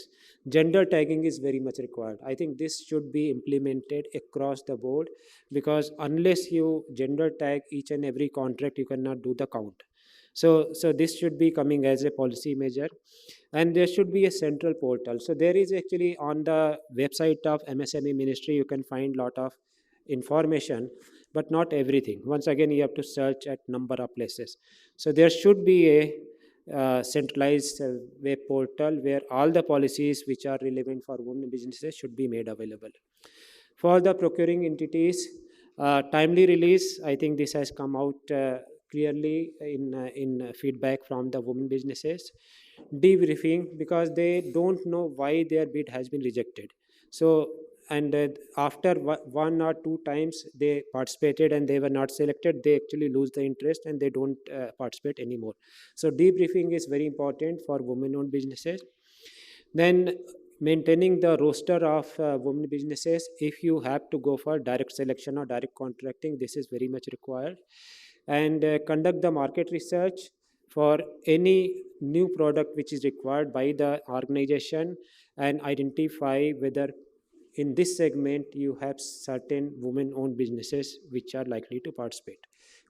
Gender tagging is very much required. I think this should be implemented across the board, because unless you gender tag each and every contract, you cannot do the count. So this should be coming as a policy measure, and there should be a central portal. So there is actually on the website of MSME Ministry, you can find lot of information, but not everything. Once again, you have to search at number of places. So there should be a centralized web portal where all the policies which are relevant for women businesses should be made available. For the procuring entities, timely release, I think this has come out clearly in feedback from the women businesses. Debriefing, because they don't know why their bid has been rejected. So, and after one or two times they participated and they were not selected, they actually lose the interest and they don't participate anymore. So debriefing is very important for women-owned businesses. Then maintaining the roster of women businesses. If you have to go for direct selection or direct contracting, this is very much required. And conduct the market research for any new product which is required by the organization, and identify whether in this segment you have certain women-owned businesses which are likely to participate.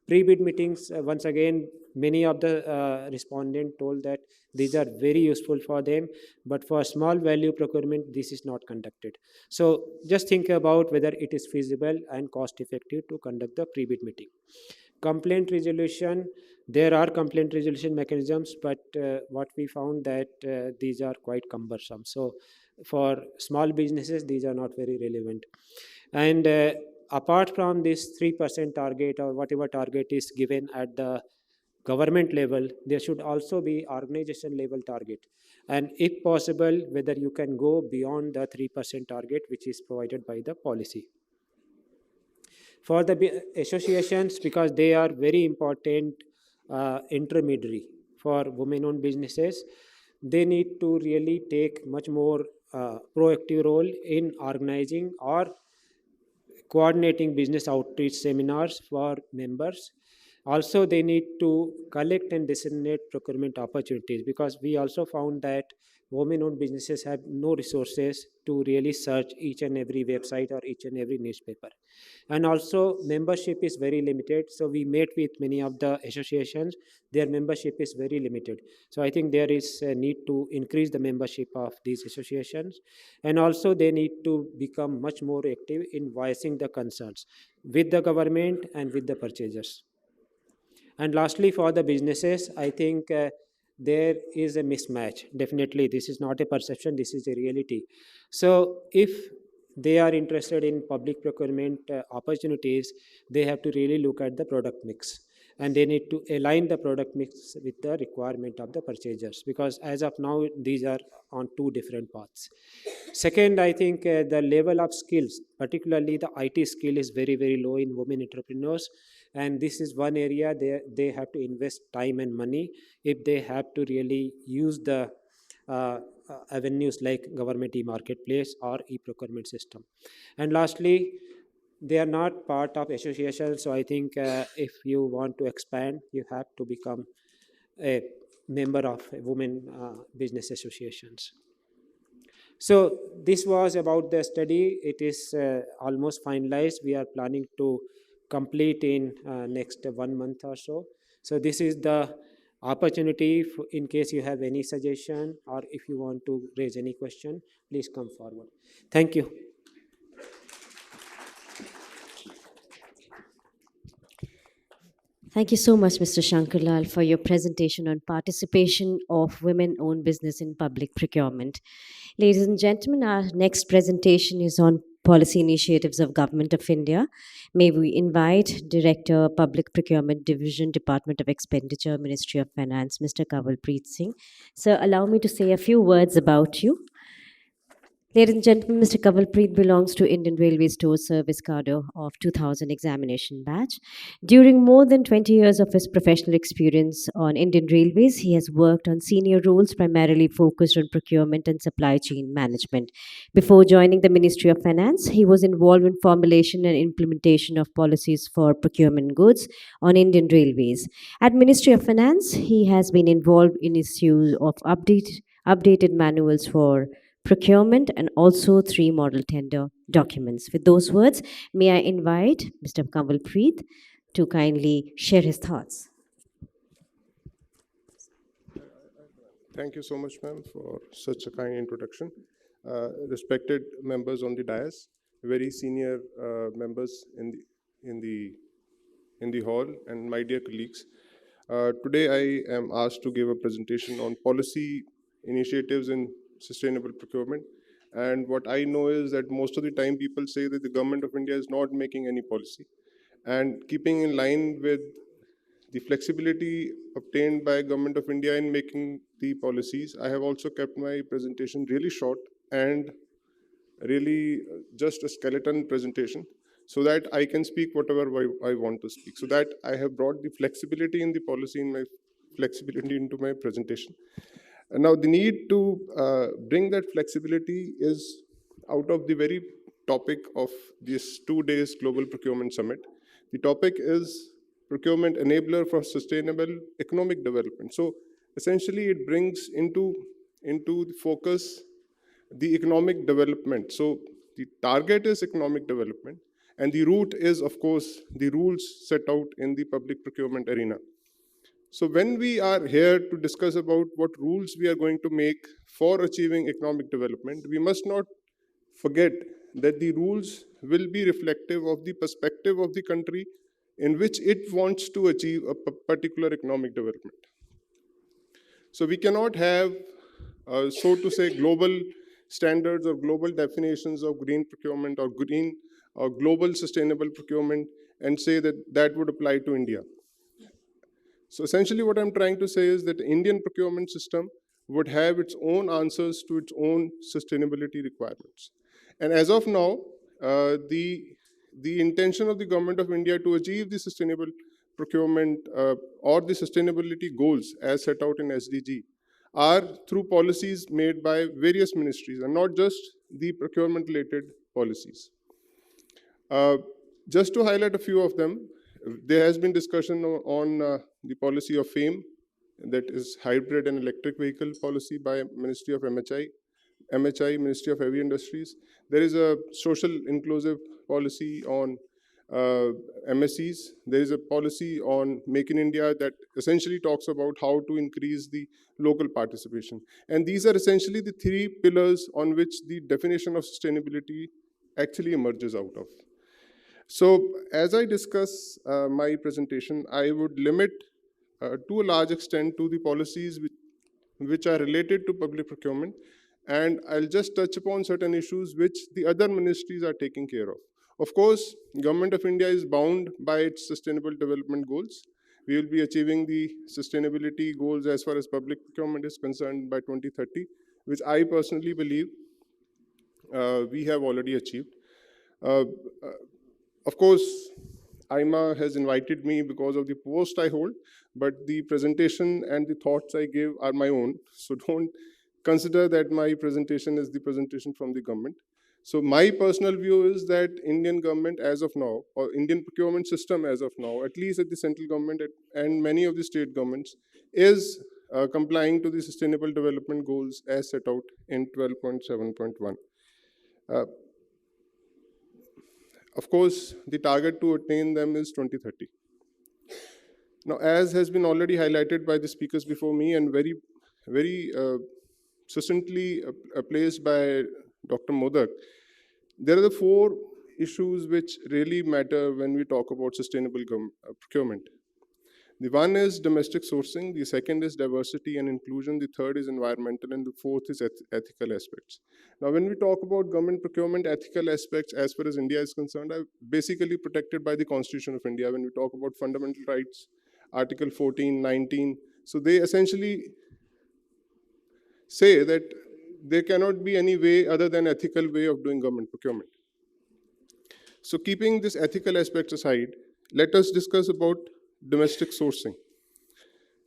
Pre-bid meetings, once again, many of the respondents told that these are very useful for them, but for small value procurement, this is not conducted. So just think about whether it is feasible and cost effective to conduct the pre-bid meeting. Complaint resolution, there are complaint resolution mechanisms, but what we found that these are quite cumbersome. So for small businesses, these are not very relevant. And apart from this 3% target or whatever target is given at the government level, there should also be organization level target. And if possible, whether you can go beyond the 3% target which is provided by the policy. For the associations, because they are very important intermediary for women-owned businesses, they need to really take much more proactive role in organizing or coordinating business outreach seminars for members. Also, they need to collect and disseminate procurement opportunities, because we also found that women-owned businesses have no resources to really search each and every website or each and every newspaper. And also, membership is very limited. So we met with many of the associations. Their membership is very limited. So I think there is a need to increase the membership of these associations. And also, they need to become much more active in voicing the concerns with the government and with the purchasers. And lastly, for the businesses, I think there is a mismatch. Definitely, this is not a perception, this is a reality. So if they are interested in public procurement opportunities, they have to really look at the product mix. And they need to align the product mix with the requirement of the purchasers, because as of now, these are on two different paths. Second, I think the level of skills, particularly the IT skill, is very, very low in women entrepreneurs. And this is one area they have to invest time and money if they have to really use the avenues like government e-marketplace or e-procurement system. And lastly, they are not part of association. So I think if you want to expand, you have to become a member of women business associations. So this was about the study. It is almost finalized. We are planning to complete in next 1 month or so. So this is the opportunity in case you have any suggestion or if you want to raise any question, please come forward. Thank you. Thank you so much, Mr. Shankarlal, for your presentation on participation of women-owned business in public procurement. Ladies and gentlemen, our next presentation is on policy initiatives of Government of India. May we invite Director, Public Procurement Division, Department of Expenditure, Ministry of Finance, Mr. Kanwalpreet Singh. Sir, allow me to say a few words about you. Ladies and gentlemen, Mr. Kanwalpreet belongs to Indian Railway Store Service Cadre of 2000 examination batch. During more than 20 years of his professional experience on Indian Railways, he has worked on senior roles primarily focused on procurement and supply chain management. Before joining the Ministry of Finance, he was involved in formulation and implementation of policies for procurement goods on Indian Railways. At Ministry of Finance, he has been involved in issues of updated manuals for procurement and also 3 model tender documents. With those words, may I invite Mr. Kanwalpreet to kindly share his thoughts. Thank you so much, ma'am, for such a kind introduction. Respected members on the dais, very senior members in the hall, and my dear colleagues. Today I am asked to give a presentation on policy initiatives in sustainable procurement. And what I know is that most of the time people say that the government of India is not making any policy. And keeping in line with the flexibility obtained by Government of India in making the policies, I have also kept my presentation really short and really just a skeleton presentation so that I can speak whatever I want to speak. So that I have brought the flexibility in the policy in my flexibility into my presentation. And now the need to bring that flexibility is out of the very topic of this 2 days Global Procurement Summit. The topic is procurement enabler for sustainable economic development. So essentially it brings into the focus the economic development. So the target is economic development and the route is, of course, the rules set out in the public procurement arena. So when we are here to discuss about what rules we are going to make for achieving economic development, we must not forget that the rules will be reflective of the perspective of the country in which it wants to achieve a particular economic development. So we cannot have, so to say, global standards or global definitions of green procurement or green or global sustainable procurement and say that that would apply to India. So essentially what I'm trying to say is that the Indian procurement system would have its own answers to its own sustainability requirements. And as of now, the intention of the Government of India to achieve the sustainable procurement or the sustainability goals as set out in SDG are through policies made by various ministries and not just the procurement related policies. Just to highlight a few of them, there has been discussion on the policy of FAME, that is hybrid and electric vehicle policy by Ministry of MHI, Ministry of Heavy Industries. There is a social inclusive policy on MSCs. There is a policy on Make in India that essentially talks about how to increase the local participation. And these are essentially the 3 pillars on which the definition of sustainability actually emerges out of. So as I discuss my presentation, I would limit to a large extent to the policies which are related to public procurement, and I'll just touch upon certain issues which the other ministries are taking care of. Of course, Government of India is bound by its sustainable development goals. We will be achieving the sustainability goals as far as public procurement is concerned by 2030, which I personally believe we have already achieved. Of course, IMA has invited me because of the post I hold, but the presentation and the thoughts I give are my own. So don't consider that my presentation is the presentation from the government. So my personal view is that Indian government as of now, or Indian procurement system as of now, at least at the central government and many of the state governments, is complying to the sustainable development goals as set out in 12.7.1. Uh, of course, the target to attain them is 2030. Now, as has been already highlighted by the speakers before me and very succinctly placed by Dr. Modak, there are the four issues which really matter when we talk about sustainable procurement. The one is domestic sourcing, the second is diversity and inclusion, the third is environmental, and the fourth is ethical aspects. Now, when we talk about government procurement ethical aspects, as far as India is concerned, are basically protected by the Constitution of India. When we talk about fundamental rights, Article 14, 19, so they essentially say that there cannot be any way other than ethical way of doing government procurement. So keeping this ethical aspects aside, let us discuss about domestic sourcing.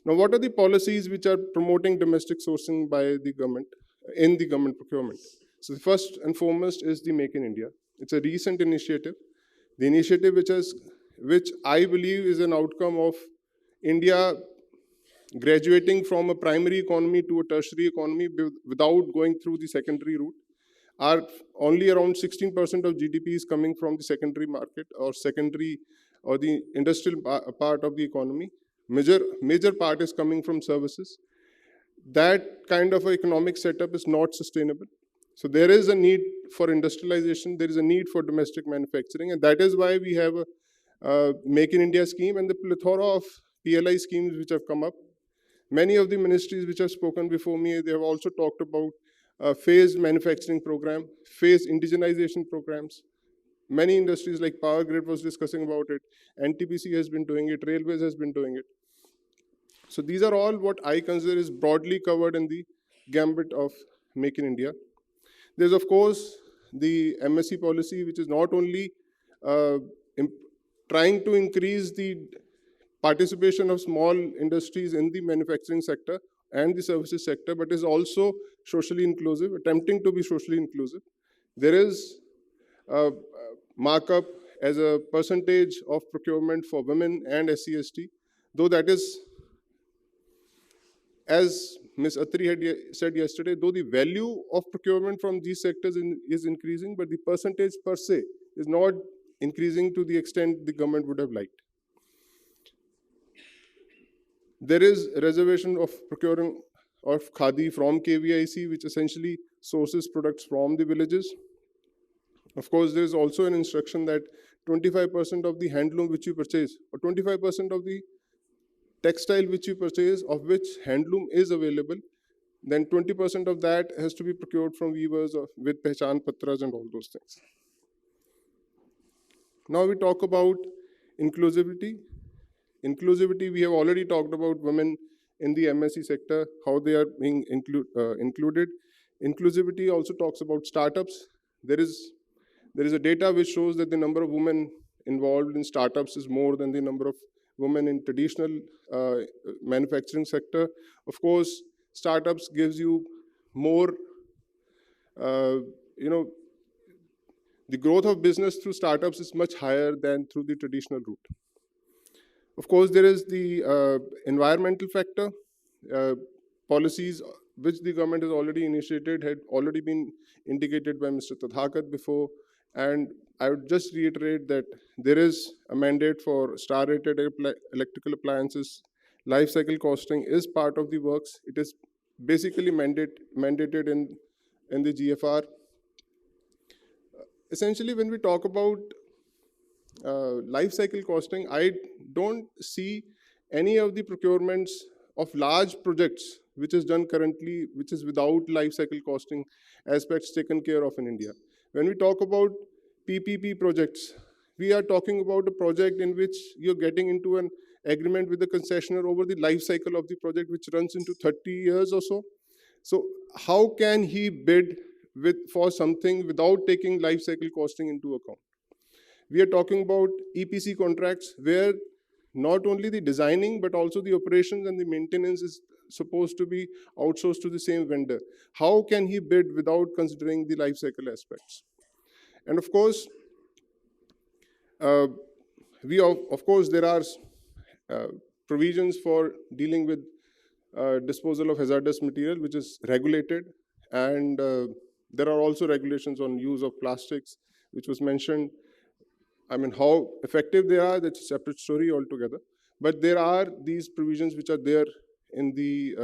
Now, what are the policies which are promoting domestic sourcing by the government in the government procurement? So the first and foremost is the Make in India. It's a recent initiative. The initiative which I believe is an outcome of India graduating from a primary economy to a tertiary economy without going through the secondary route. Are only around 16% of GDP is coming from the secondary market or secondary or the industrial part of the economy. Major part is coming from services. That kind of economic setup is not sustainable. So there is a need for industrialization, there is a need for domestic manufacturing, and that is why we have a Make in India scheme and the plethora of PLI schemes which have come up. Many of the ministries which have spoken before me, they have also talked about phased manufacturing program, phased indigenization programs. Many industries like Power Grid was discussing about it, NTPC has been doing it, Railways has been doing it. So these are all what I consider is broadly covered in the gambit of Make in India. There's of course the MSC policy, which is not only trying to increase the participation of small industries in the manufacturing sector and the services sector, but is also socially inclusive, attempting to be socially inclusive. There is a markup as a percentage of procurement for women and SC/ST, though that is, as Ms. Atri had said yesterday, though the value of procurement from these sectors is increasing, but the percentage per se is not increasing to the extent the government would have liked. There is a reservation of procuring of khadi from KVIC, which essentially sources products from the villages. Of course, there is also an instruction that 25% of the handloom which you purchase, or 25% of the textile which you purchase, of which handloom is available, then 20% of that has to be procured from weavers with Pehchan Patras and all those things. Now we talk about inclusivity. Inclusivity, we have already talked about women in the MSc sector, how they are being included. Inclusivity also talks about startups. There is a data which shows that the number of women involved in startups is more than the number of women in traditional manufacturing sector. Of course, startups gives you more, the growth of business through startups is much higher than through the traditional route. Of course, there is the environmental factor. Policies which the government has already initiated had already been indicated by Mr. Tadhakat before, and I would just reiterate that there is a mandate for star-rated electrical appliances. Life cycle costing is part of the works. It is basically mandated in the GFR. Essentially, when we talk about life cycle costing, I don't see any of the procurements of large projects which is done currently, which is without life cycle costing aspects taken care of in India. When we talk about PPP projects, we are talking about a project in which you're getting into an agreement with the concessionaire over the life cycle of the project, which runs into 30 years or so. So how can he bid for something without taking life cycle costing into account? We are talking about EPC contracts where not only the designing but also the operations and the maintenance is supposed to be outsourced to the same vendor. How can he bid without considering the life cycle aspects? And of course, there are provisions for dealing with disposal of hazardous material, which is regulated, and there are also regulations on use of plastics, which was mentioned. I mean, how effective they are, that's a separate story altogether. But there are these provisions which are there in the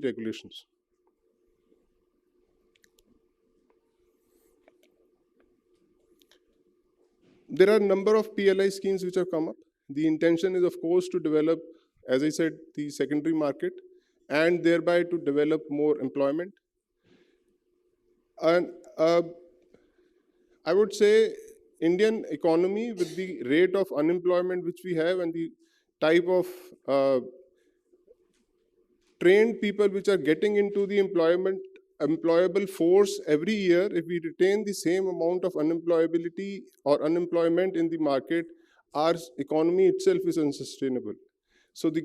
regulations. There are a number of PLI schemes which have come up. The intention is, of course, to develop, as I said, the secondary market, and thereby to develop more employment. And I would say Indian economy, with the rate of unemployment which we have and the type of trained people which are getting into the employable force every year, if we retain the same amount of unemployability or unemployment in the market, our economy itself is unsustainable. So the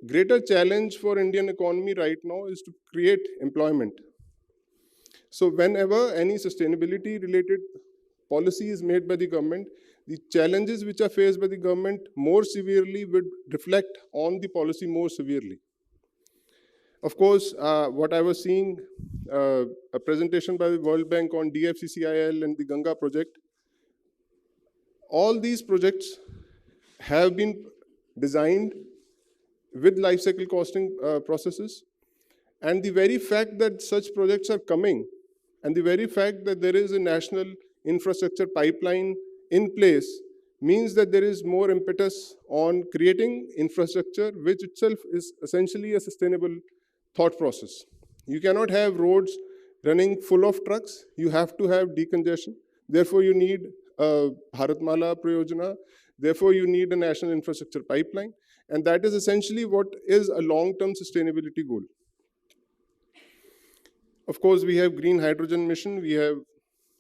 greater challenge for Indian economy right now is to create employment. So whenever any sustainability related policy is made by the government, the challenges which are faced by the government more severely would reflect on the policy more severely. Of course, what I was seeing, a presentation by the World Bank on DFCCIL and the Ganga project, all these projects have been designed with life cycle costing processes. And the very fact that such projects are coming, and the very fact that there is a national infrastructure pipeline in place, means that there is more impetus on creating infrastructure, which itself is essentially a sustainable thought process. You cannot have roads running full of trucks. You have to have decongestion. Therefore, you need a Bharatmala Prayojana. Therefore, you need a national infrastructure pipeline. And that is essentially what is a long-term sustainability goal. Of course, we have green hydrogen mission. We have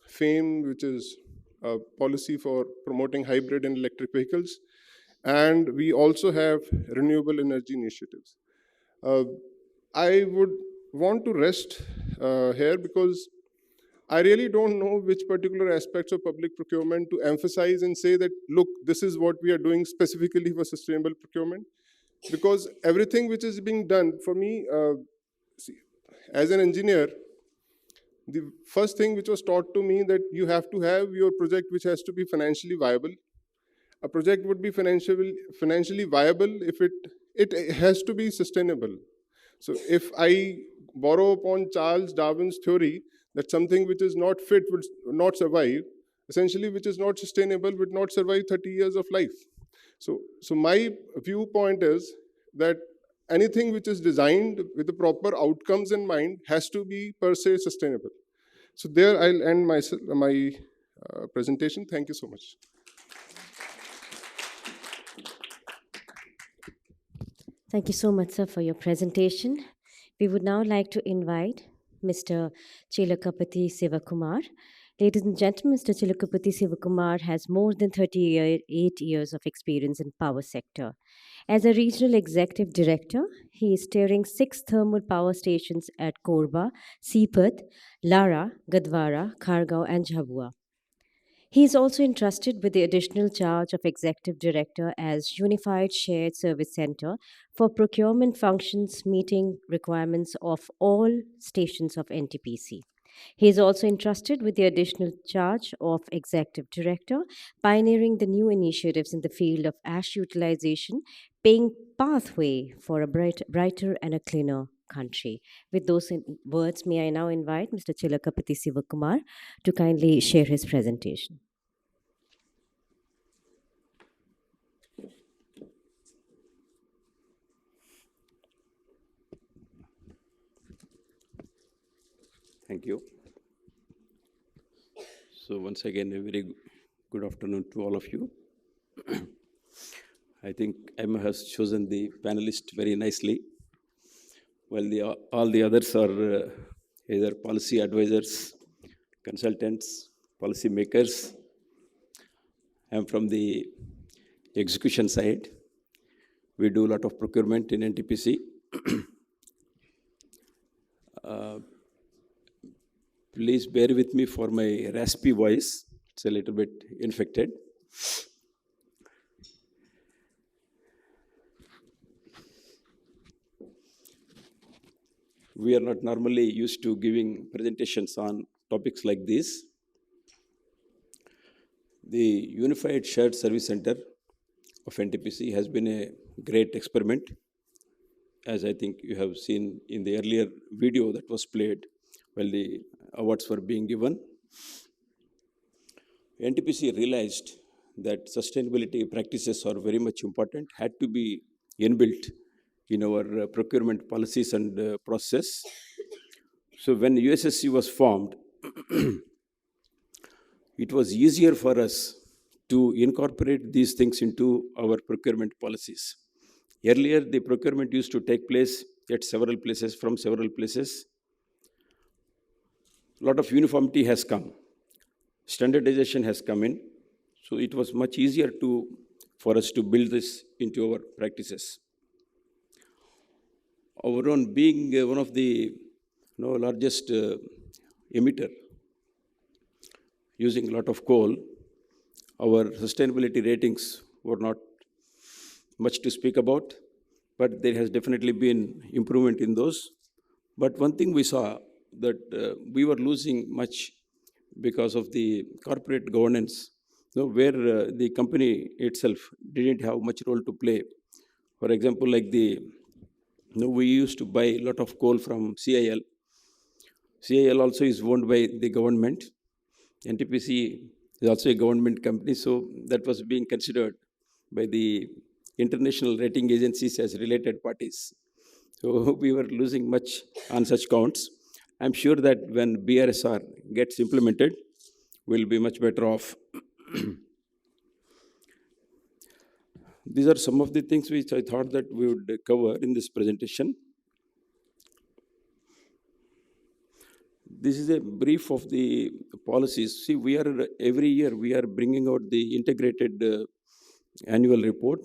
FAME, which is a policy for promoting hybrid and electric vehicles. And we also have renewable energy initiatives. I would want to rest here because I really don't know which particular aspects of public procurement to emphasize and say that, look, this is what we are doing specifically for sustainable procurement. Because everything which is being done, for me, see, as an engineer, the first thing which was taught to me that you have to have your project which has to be financially viable. A project would be financially viable if it has to be sustainable. So if I borrow upon Charles Darwin's theory that something which is not fit would not survive, essentially which is not sustainable would not survive 30 years of life. So my viewpoint is that anything which is designed with the proper outcomes in mind has to be per se sustainable. So there I'll end my presentation. Thank you so much. Thank you so much, sir, for your presentation. We would now like to invite Mr. Chilakapati Sivakumar. Ladies and gentlemen, Mr. Chilakapati Sivakumar has more than 38 years of experience in power sector. As a regional executive director, he is steering 6 thermal power stations at Korba, Sipat, Lara, Gadwara, Khargao, and Jhabua. He is also entrusted with the additional charge of Executive Director as Unified Shared Service Center for procurement functions meeting requirements of all stations of NTPC. He is also entrusted with the additional charge of Executive Director, pioneering the new initiatives in the field of ash utilization, paving pathway for a brighter and a cleaner country. With those words, may I now invite Mr. Chilakapati Sivakumar to kindly share his presentation. Thank you. So once again, a very good afternoon to all of you. I think Emma has chosen the panelists very nicely, while all the others are either policy advisors, consultants, policy makers. I'm from the execution side. We do a lot of procurement in NTPC. Please bear with me for my raspy voice. It's a little bit infected. We are not normally used to giving presentations on topics like this. The Unified Shared Service Center of NTPC has been a great experiment, as I think you have seen in the earlier video that was played while the awards were being given. NTPC realized that sustainability practices are very much important, had to be inbuilt in our procurement policies and process. So when USSC was formed, it was easier for us to incorporate these things into our procurement policies. Earlier, the procurement used to take place at several places, from several places. A lot of uniformity has come. Standardization has come in. So it was much easier for us to build this into our practices. Our own being one of the largest emitter, using a lot of coal, our sustainability ratings were not much to speak about, but there has definitely been improvement in those. But one thing we saw, that we were losing much because of the corporate governance, where the company itself didn't have much role to play. For example, like we used to buy a lot of coal from CIL. CIL also is owned by the government. NTPC is also a government company, so that was being considered by the international rating agencies as related parties. So we were losing much on such counts. I'm sure that when BRSR gets implemented, we'll be much better off. These are some of the things which I thought that we would cover in this presentation. This is a brief of the policies. See, every year we are bringing out the integrated annual report,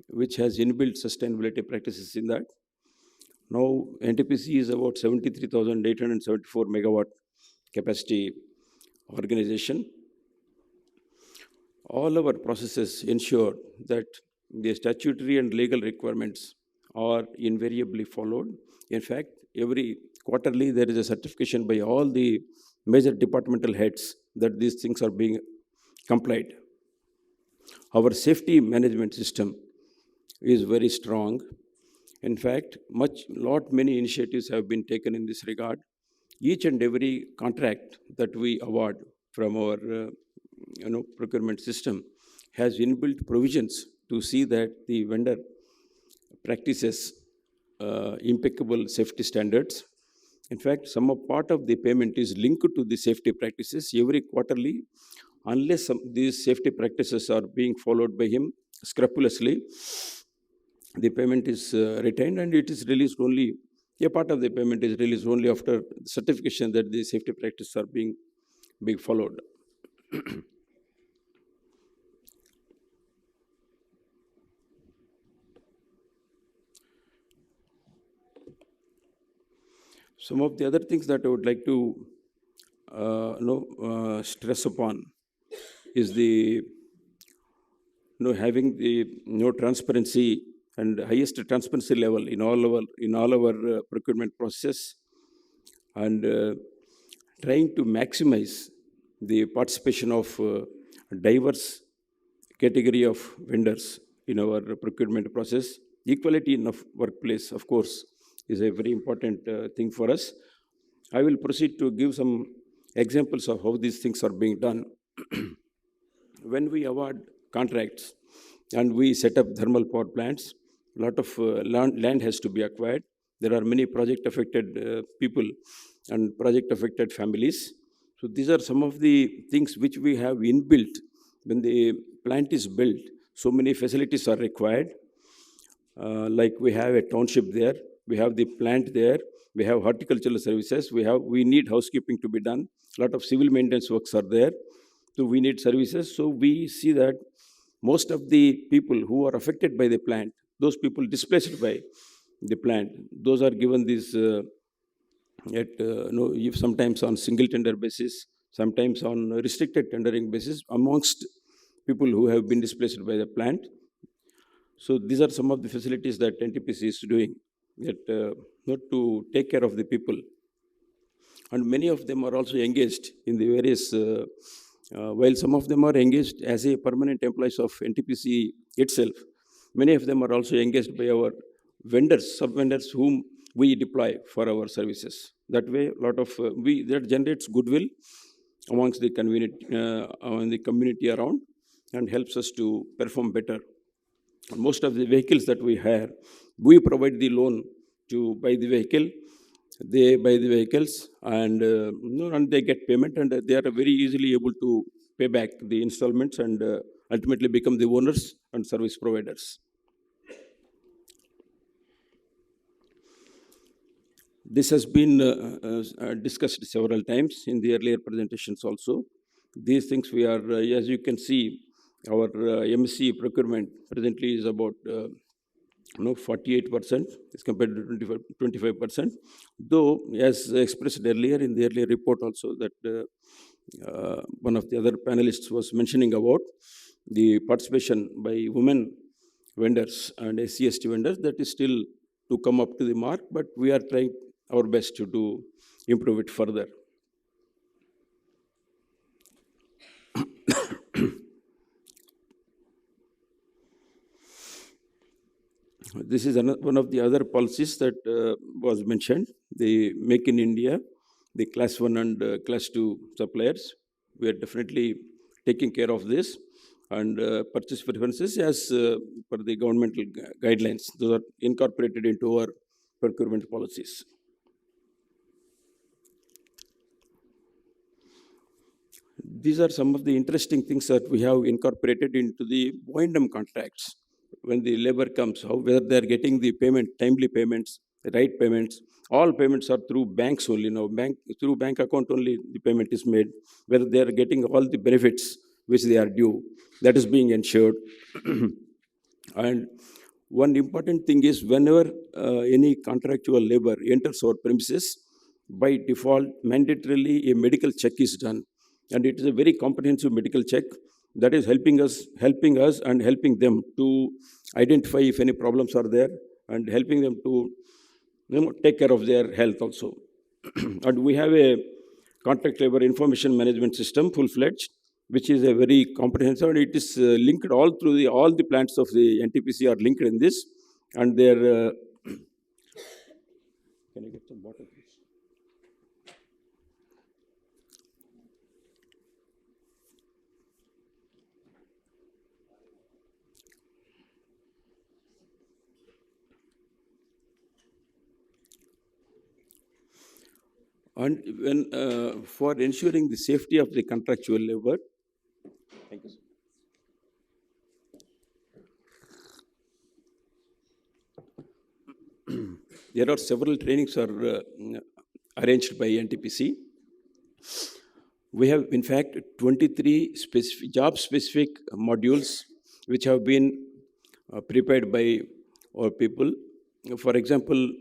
which has inbuilt sustainability practices in that. Now, NTPC is about 73,874 megawatt capacity organization. All our processes ensure that the statutory and legal requirements are invariably followed. In fact, every quarterly there is a certification by all the major departmental heads that these things are being complied. Our safety management system is very strong. In fact, many initiatives have been taken in this regard. Each and every contract that we award from our procurement system has inbuilt provisions to see that the vendor practices impeccable safety standards. In fact, part of the payment is linked to the safety practices every quarterly, unless these safety practices are being followed by him scrupulously. The payment is retained, and it is released only. A part of the payment is released only after certification that the safety practices are being followed. Some of the other things that I would like to stress upon is the having the transparency and highest transparency level in all our procurement process, and trying to maximize the participation of diverse category of vendors in our procurement process. Equality in the workplace, of course, is a very important thing for us. I will proceed to give some examples of how these things are being done. When we award contracts and we set up thermal power plants, a lot of land has to be acquired. There are many project-affected people and project-affected families. So these are some of the things which we have inbuilt. When the plant is built, so many facilities are required. Like we have a township there, we have the plant there, we have horticultural services, we need housekeeping to be done. A lot of civil maintenance works are there. So we need services. So we see that most of the people who are affected by the plant, those people displaced by the plant, those are given this sometimes on single tender basis, sometimes on a restricted tendering basis amongst people who have been displaced by the plant. So these are some of the facilities that NTPC is doing not to take care of the people. And many of them are also engaged in the various, while some of them are engaged as a permanent employees of NTPC itself, many of them are also engaged by our vendors, sub-vendors whom we deploy for our services. That way, a lot of, that generates goodwill amongst the community around and helps us to perform better. Most of the vehicles that we hire, we provide the loan to buy the vehicle. They buy the vehicles and, and they get payment, and they are very easily able to pay back the installments and ultimately become the owners and service providers. This has been discussed several times in the earlier presentations also. These things we are, as you can see, our MSc procurement presently is about 48% as compared to 25%. Though, as expressed earlier in the earlier report also, that one of the other panelists was mentioning about the participation by women vendors and SC/ST vendors, that is still to come up to the mark, but we are trying our best to improve it further. This is one of the other policies that was mentioned, the Make in India, the class 1 and class 2 suppliers. We are definitely taking care of this, and purchase preferences as per the governmental guidelines. Those are incorporated into our procurement policies. These are some of the interesting things that we have incorporated into the O&M contracts. When the labor comes, whether they are getting the payment, timely payments, right payments, all payments are through banks only now. Through bank account only the payment is made. Whether they are getting all the benefits which they are due, that is being ensured. And one important thing is, whenever any contractual labor enters our premises, by default, mandatorily a medical check is done. And it is a very comprehensive medical check that is helping us and helping them to identify if any problems are there, and helping them to take care of their health also. And we have a contract labor information management system, full-fledged, which is a very comprehensive, and it is linked all through all the plants of the NTPC are linked in this, and their can I get some water, please? And when for ensuring the safety of the contractual labor, thank you, sir. There are several trainings are arranged by NTPC. We have, in fact, 23 job-specific modules which have been prepared by our people. For example,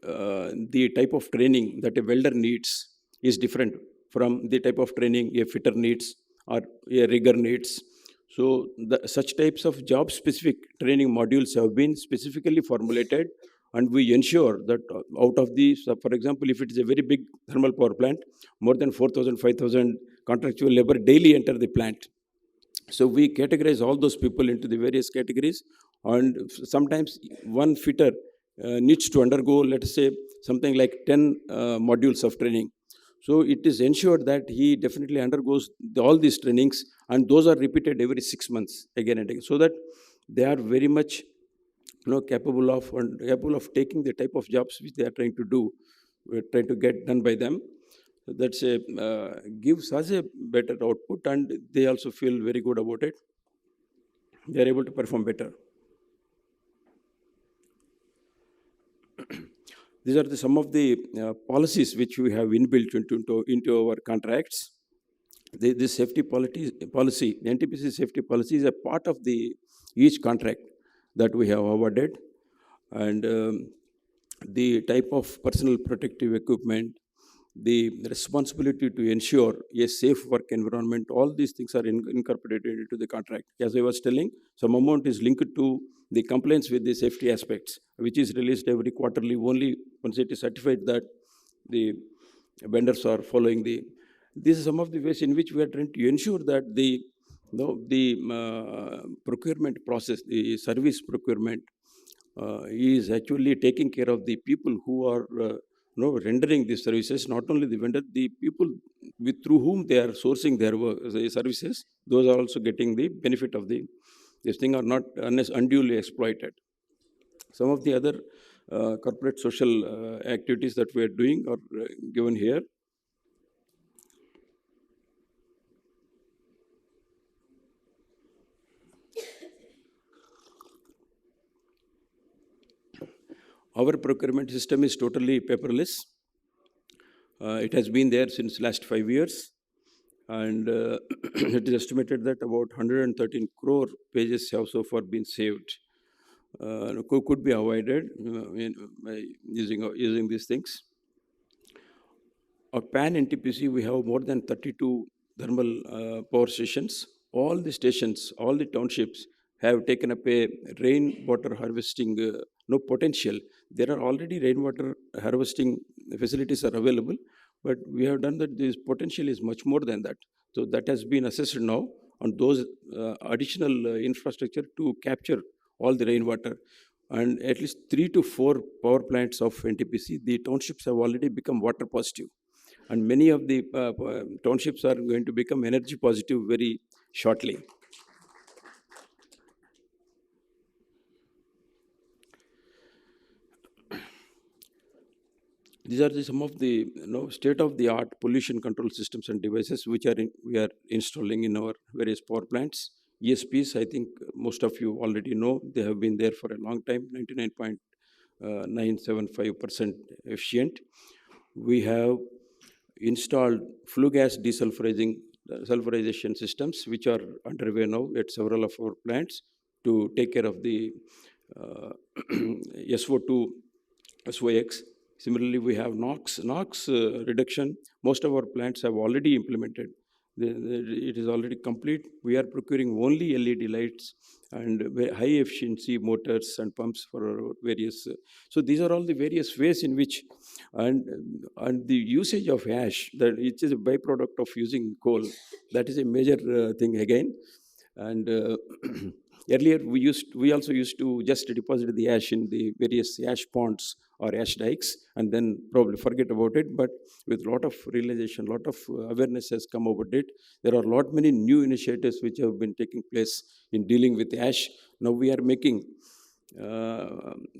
the type of training that a welder needs is different from the type of training a fitter needs or a rigger needs. So such types of job-specific training modules have been specifically formulated, and we ensure that out of these, for example, if it is a very big thermal power plant, more than 4,000, 5,000 contractual labor daily enter the plant. So we categorize all those people into the various categories, and sometimes one fitter needs to undergo, let us say, something like 10 modules of training. So it is ensured that he definitely undergoes all these trainings, and those are repeated every 6 months again and again, so that they are very much capable of taking the type of jobs which they are trying to do, trying to get done by them. That's gives us a better output, and they also feel very good about it. They are able to perform better. These are some of the policies which we have inbuilt into our contracts. This safety policy, the NTPC safety policy, is a part of each contract that we have awarded, and the type of personal protective equipment, the responsibility to ensure a safe work environment, all these things are incorporated into the contract. As I was telling, some amount is linked to the compliance with the safety aspects, which is released every quarterly only once it is certified that the vendors are following the. This is some of the ways in which we are trying to ensure that the procurement process, the service procurement, is actually taking care of the people who are rendering these services, not only the vendor, the people through whom they are sourcing their services, those are also getting the benefit of this thing, are not unduly exploited. Some of the other corporate social activities that we are doing are given here. Our procurement system is totally paperless. It has been there since last 5 years, and it is estimated that about 113 crore pages have so far been saved. Could be avoided by using these things. Our PAN NTPC, we have more than 32 thermal power stations. All the stations, all the townships have taken up a rainwater harvesting potential. There are already rainwater harvesting facilities are available, but we have done that this potential is much more than that. So that has been assessed now on those additional infrastructure to capture all the rainwater. And at least 3 to 4 power plants of NTPC, the townships have already become water positive. And many of the townships are going to become energy positive very shortly. These are some of the state-of-the-art pollution control systems and devices which we are installing in our various power plants. ESPs, I think most of you already know, they have been there for a long time, 99.975% efficient. We have installed flue gas desulfurization systems, which are underway now at several of our plants to take care of the SO2, SOx. Similarly, we have NOx reduction. Most of our plants have already implemented. It is already complete. We are procuring only LED lights and high efficiency motors and pumps for our various. So these are all the various ways in which, and the usage of ash, that it is a byproduct of using coal. That is a major thing again. And earlier we also used to just deposit the ash in the various ash ponds or ash dikes and then probably forget about it. But with a lot of realization, lot of awareness has come about it. There are a lot many new initiatives which have been taking place in dealing with ash. Now we are making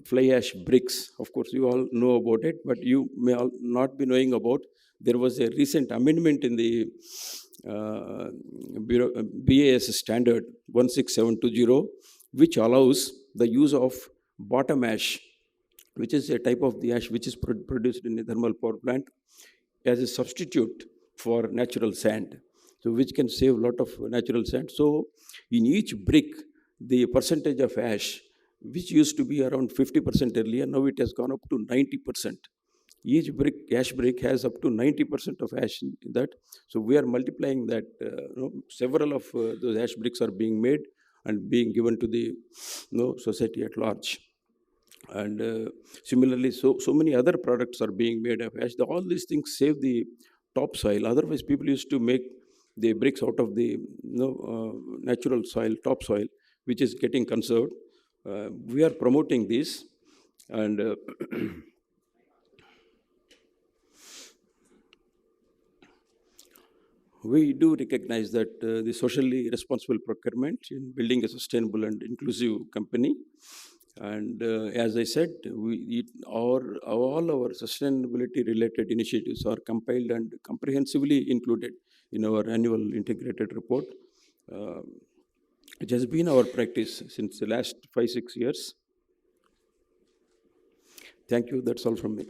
fly ash bricks. Of course, you all know about it, but you may not be knowing about. There was a recent amendment in the BAS standard 16720, which allows the use of bottom ash, which is a type of the ash which is produced in a thermal power plant, as a substitute for natural sand, so which can save a lot of natural sand. So in each brick, the percentage of ash, which used to be around 50% earlier, now it has gone up to 90%. Each ash brick has up to 90% of ash in that. So we are multiplying that. Several of those ash bricks are being made and being given to the society at large. And similarly, so many other products are being made of ash. All these things save the topsoil. Otherwise, people used to make the bricks out of the natural soil, topsoil, which is getting conserved. We are promoting this, and we do recognize that the socially responsible procurement in building a sustainable and inclusive company. And as I said, all our sustainability related initiatives are compiled and comprehensively included in our annual integrated report. It has been our practice since the last 5-6 years. Thank you. That's all from me.